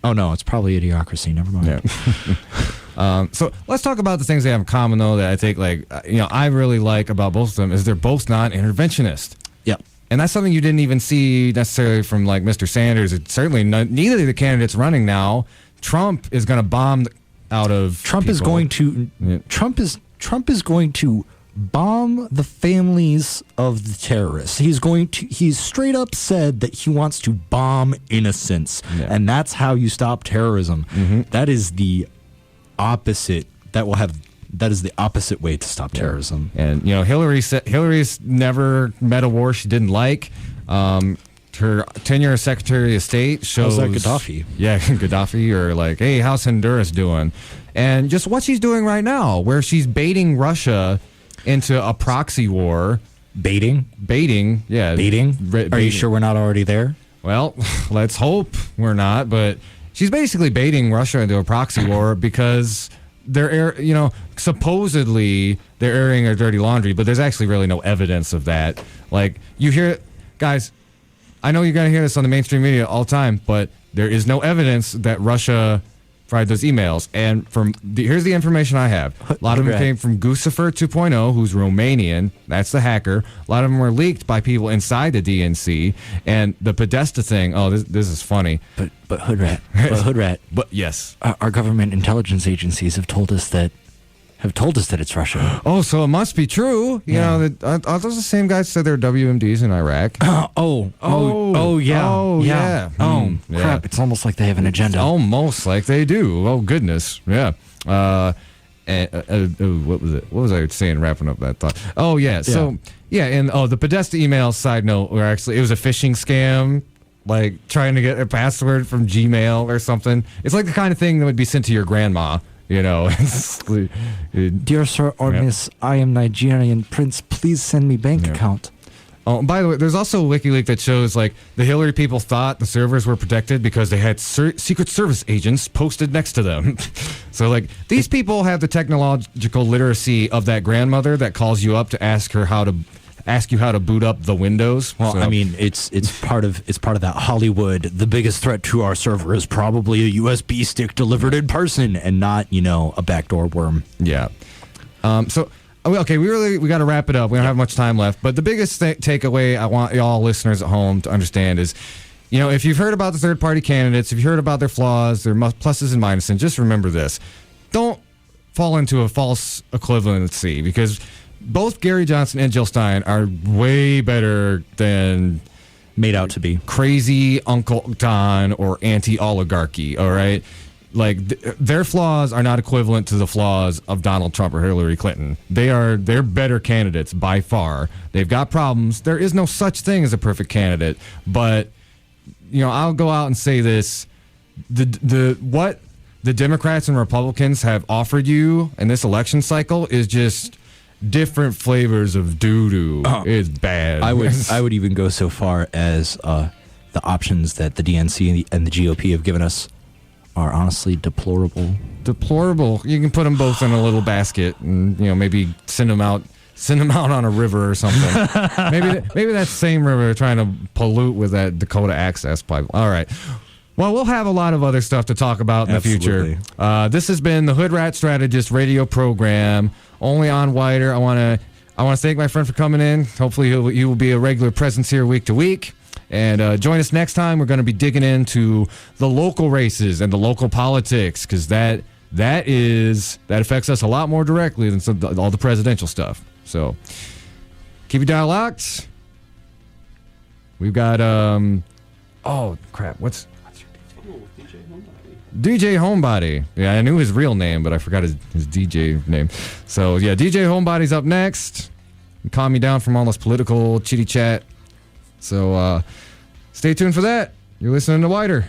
oh no, it's probably Idiocracy. Never mind. Yeah. So let's talk about the things they have in common, though, that I think I really like about both of them is they're both non-interventionist. Yep. And that's something you didn't even see necessarily from like Mr. Sanders. It's certainly neither of the candidates running now. Trump is going to bomb out of Trump people. is going to Trump is going to bomb the families of the terrorists. He's straight up said that he wants to bomb innocents. Yeah. And that's how you stop terrorism. That is the opposite. That is the opposite way to stop terrorism. And Hillary's never met a war she didn't like. Her tenure as Secretary of State shows How's that Gaddafi? Yeah, Gaddafi, or like, hey, how's Honduras doing? And just what she's doing right now, where she's baiting Russia into a proxy war. Baiting, yeah. Baiting? Are you sure we're not already there? Well, let's hope we're not, but she's basically baiting Russia into a proxy war because they're, supposedly they're airing their dirty laundry, but there's actually really no evidence of that. Like, you hear, guys, I know you're going to hear this on the mainstream media all the time, but there is no evidence that Russia fired those emails. And here's the information I have. A lot of them came from Guccifer 2.0, who's Romanian. That's the hacker. A lot of them were leaked by people inside the DNC. And the Podesta thing, this is funny. But Hoodrat. But yes. Our government intelligence agencies have told us that it's Russia. Oh, so it must be true. Are those the same guys that they're WMDs in Iraq? Yeah. Crap. It's almost like they have an agenda. Almost like they do. Oh, goodness. Yeah. What was it? What was I saying wrapping up that thought? Oh, yeah. So, and the Podesta email, side note, where actually it was a phishing scam, like trying to get a password from Gmail or something. It's like the kind of thing that would be sent to your grandma. Dear Sir or Miss, I am Nigerian Prince. Please send me bank account. Oh, by the way, there's also a WikiLeaks that shows like the Hillary people thought the servers were protected because they had Secret Service agents posted next to them. So like these people have the technological literacy of that grandmother that calls you up to ask you how to boot up the Windows. Well, I mean, it's part of that Hollywood. The biggest threat to our server is probably a USB stick delivered in person and not, a backdoor worm. Yeah. We got to wrap it up. We don't have much time left. But the biggest takeaway I want y'all listeners at home to understand is, if you've heard about the third-party candidates, if you've heard about their flaws, their pluses and minuses, just remember this: don't fall into a false equivalency, because both Gary Johnson and Jill Stein are way better than made out to be. Crazy Uncle Don or anti-oligarchy, all right? Like, their flaws are not equivalent to the flaws of Donald Trump or Hillary Clinton. They're better candidates by far. They've got problems. There is no such thing as a perfect candidate. But, I'll go out and say this. What the Democrats and Republicans have offered you in this election cycle is just different flavors of doo-doo. It's bad. I would even go so far as the options that the DNC and the GOP have given us are honestly deplorable. Deplorable. You can put them both in a little basket and maybe send them out on a river or something. maybe that same river they're trying to pollute with that Dakota Access Pipeline. All right. Well, we'll have a lot of other stuff to talk about in the future. This has been the Hoodrat Strategist radio program, only on Wider. I want to thank my friend for coming in. Hopefully you will be a regular presence here week to week. And join us next time. We're going to be digging into the local races and the local politics, because that affects us a lot more directly than all the presidential stuff. So keep your dial locked. We've got what's DJ Homebody. Yeah, I knew his real name, but I forgot his DJ name. So yeah, DJ Homebody's up next. Calm me down from all this political chitty chat. So stay tuned for that. You're listening to Wider.